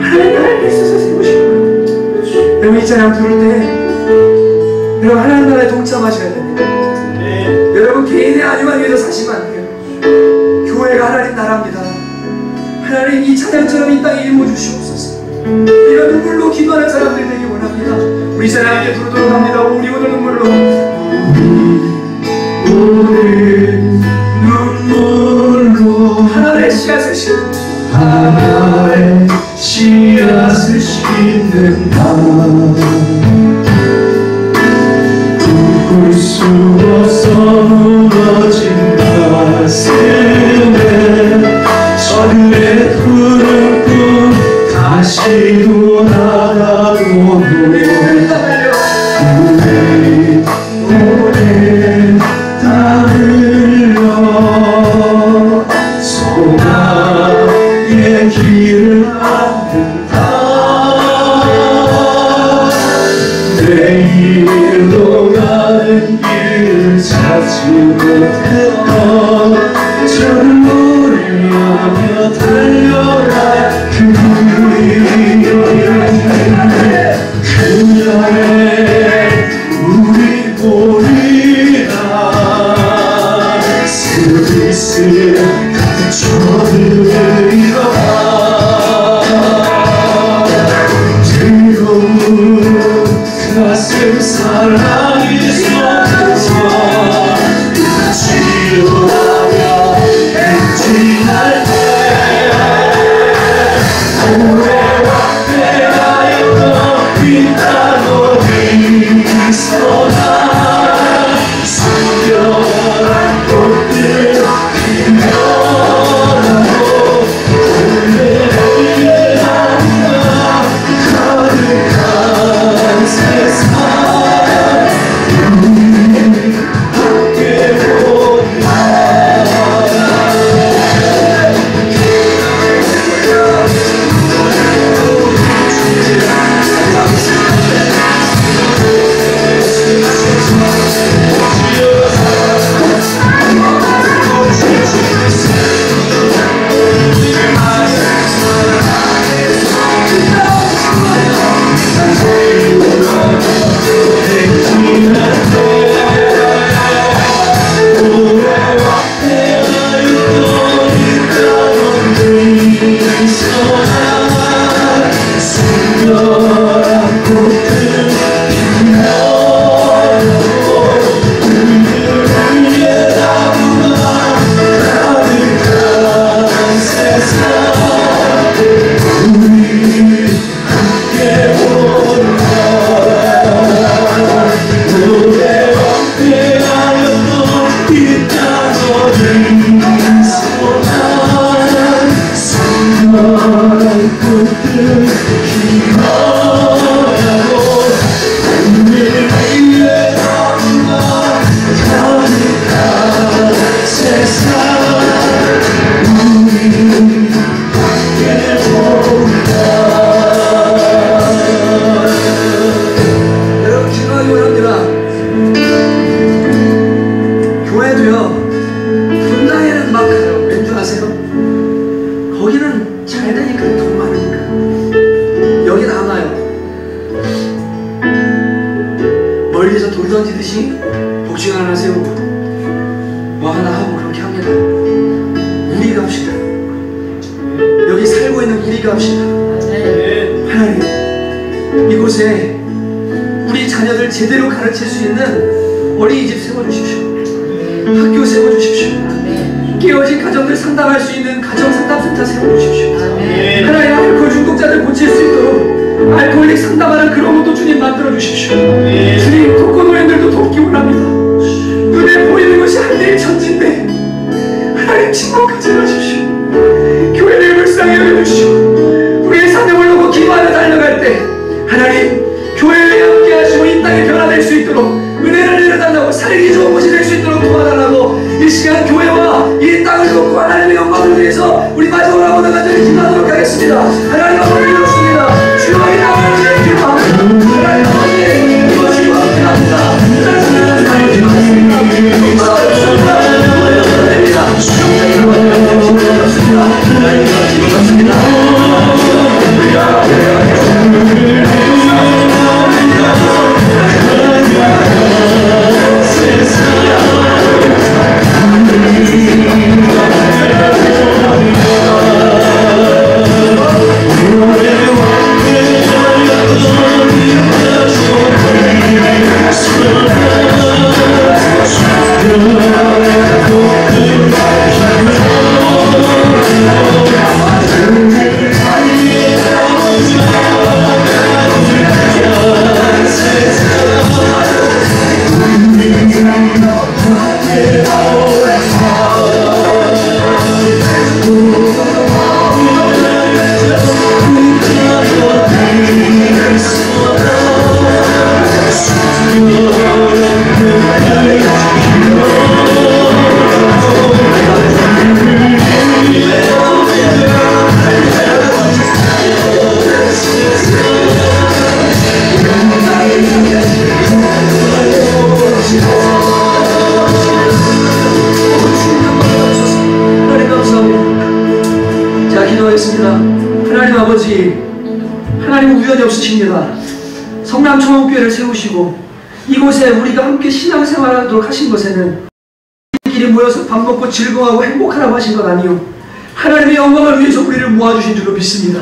하나님이 하나님에 있어서 세우신 거예요. 여러분 이 찬양 부를 때 여러분 하나님 나라에 동참하셔야 됩니다. 여러분 개인의 아니만 위해서 사시면 안 돼요. 교회가 하나님 나라입니다. 하나님 이 찬양처럼 이 땅에 일모 주시옵소서. 이런 눈물로 기도하는 사람들이 되기 원합니다. 우리 사람 함께 부르도록 합니다. 우리 오늘 눈물로, 오늘 눈물로 하나님의 씨앗을 심는, 하나님의 씨앗을 심는다. 피곤하다고 우리 노래 다 흘려 소망의 길을 만든다. 내일로 가는 길을 찾지 못했던 저를 노래하며 달려라. 그녀의 우리 보리라 스리스 저들이라 뜨거운 가슴 사랑이 쏟아져 치유하며 행진할 때 고래와 배하였던 빗단오리 서나 숨겨난 꽃들 피어나고 고래의 한가 가득한 세상 우리 함께 보리라. 멀리서 돌 던지듯이 복숭아 하나 세우고 뭐 하나 하고 그렇게 합니다. 우리 갑시다. 여기 살고 있는 우리 갑시다. 하나님, 이곳에 우리 자녀들 제대로 가르칠 수 있는 어린이집 세워주십시오. 학교 세워주십시오. 깨어진 가정들 상담할 수 있는 가정상담센터 세워주십시오. 하나님, 알코올 중독자들 고칠 수 있도록 알코올릭 상담하는 그런 것도 주님 만들어주십시오. 주님, 독거노인들도 돕기 원합니다. 눈에 보이는 것이 한대의 천지인데 하나님, 침묵하지 마십시오. 교회를 불쌍히 여겨주시고 우리의 사명을 놓고 기도하며 달려갈 때 하나님, 교회에 함께 하시고 이 땅에 변화될 수 있도록 은혜를 내려달라고, 살기 좋은 곳이 될 수 있도록 도와달라고, 이 시간 교회와 이 땅을 놓고 하나님의 영광을 위해서 우리 마지막으로 한번 간절히 기도하도록 하겠습니다. 하나님 아버지, 기도합니다. 주여, 이 땅을 위해 기도합니다. 하나님 아버지, 이것이 완전합니다. 하나님 우리 쓰십니다. 성남초원교회를 세우시고 이곳에 우리가 함께 신앙생활하도록 하신 것에는 우리끼리 모여서 밥 먹고 즐거워하고 행복하라고 하신 것 아니요, 하나님의 영광을 위해서 우리를 모아주신 줄로 믿습니다.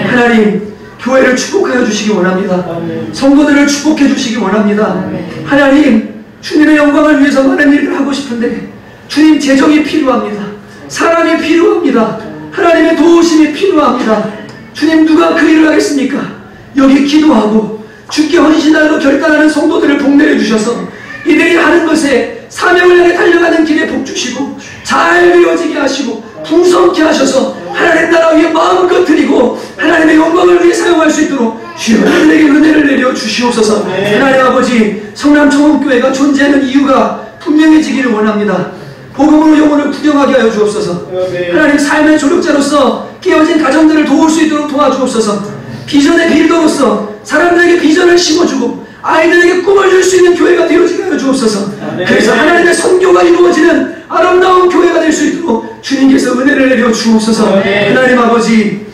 하나님, 교회를 축복하여 주시기 원합니다. 성도들을 축복해 주시기 원합니다. 하나님, 주님의 영광을 위해서 많은 일을 하고 싶은데 주님 재정이 필요합니다. 사람이 필요합니다. 하나님의 도우심이 필요합니다. 주님, 누가 그 일을 하겠습니까? 여기 기도하고 주께 헌신하러 결단하는 성도들을 복내려 주셔서 이들이 하는 것에 사명을 향해 달려가는 길에 복 주시고 잘 이루어지게 하시고 풍성케 하셔서 하나님 나라 위에 마음껏 드리고 하나님의 영광을 위해 사용할 수 있도록 주여 우리에게 은혜를 내려 주시옵소서. 하나님 아버지, 성남초원교회가 존재하는 이유가 분명해지기를 원합니다. 복음으로 영혼을 구경하게 하여 주옵소서. 하나님, 삶의 조력자로서 깨어진 가정들을 도울 수 있도록 도와주옵소서. 비전의 빌더로서 사람들에게 비전을 심어주고 아이들에게 꿈을 줄 수 있는 교회가 되어지게 하여 주옵소서. 그래서 하나님의 선교가 이루어지는 아름다운 교회가 될 수 있도록 주님께서 은혜를 내려 주옵소서. 하나님 아버지,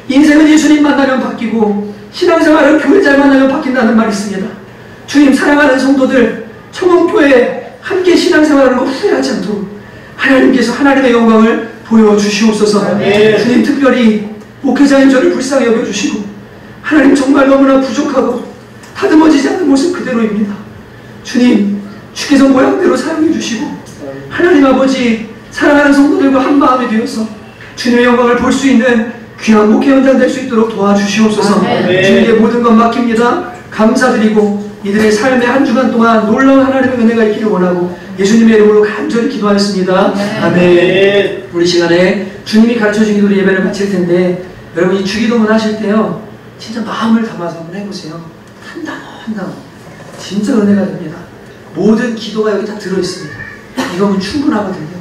인생은 예수님 만나면 바뀌고 신앙생활은 교회 잘 만나면 바뀐다는 말이 있습니다. 주님, 사랑하는 성도들 청원교회에 함께 신앙생활하는 거 후회하지 않도록 하나님께서 하나님의 영광을 보여주시옵소서. 주님, 특별히 목회자인 저를 불쌍히 여겨주시고 하나님, 정말 너무나 부족하고 다듬어지지 않는 모습 그대로입니다. 주님, 주께서 모양대로 사용해 주시고 하나님 아버지, 사랑하는 성도들과 한 마음이 되어서 주님의 영광을 볼 수 있는 귀한 목회 현장 될 수 있도록 도와주시옵소서. 주님께 모든 것 맡깁니다. 감사드리고 이들의 삶의 한 주간 동안 놀라운 하나님의 은혜가 있기를 원하고 예수님의 이름으로 간절히 기도하였습니다. 아멘. 우리 시간에 주님이 가르쳐준 기도로 예배를 마칠 텐데, 여러분 이 주기도문 하실 때요, 진짜 마음을 담아서 한번 해보세요. 한 단어 한 단어 진짜 은혜가 됩니다. 모든 기도가 여기 다 들어있습니다. 이거면 충분하거든요.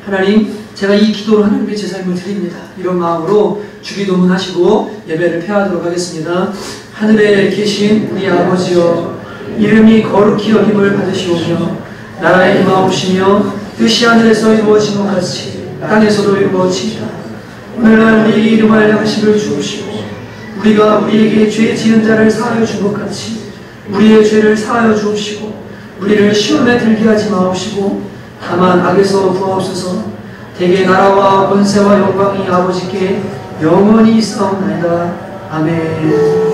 하나님, 제가 이 기도로 하나님께 제 삶을 드립니다. 이런 마음으로 주기도문 하시고 예배를 폐하도록 하겠습니다. 하늘에 계신 우리 아버지여, 이름이 거룩히 여김을 받으시오며 나라의 임하옵시며 뜻이 하늘에서 이루어진 것 같이 땅에서도 이루어지이다. 오늘날 우리 이름할 양식을 주옵시고 우리가 우리에게 죄 지은 자를 사하여 준 것 같이 우리의 죄를 사하여 주옵시고 우리를 시험에 들게 하지 마옵시고 다만 악에서 구하옵소서. 대개 나라와 권세와 영광이 아버지께 영원히 있사옵나이다. 아멘.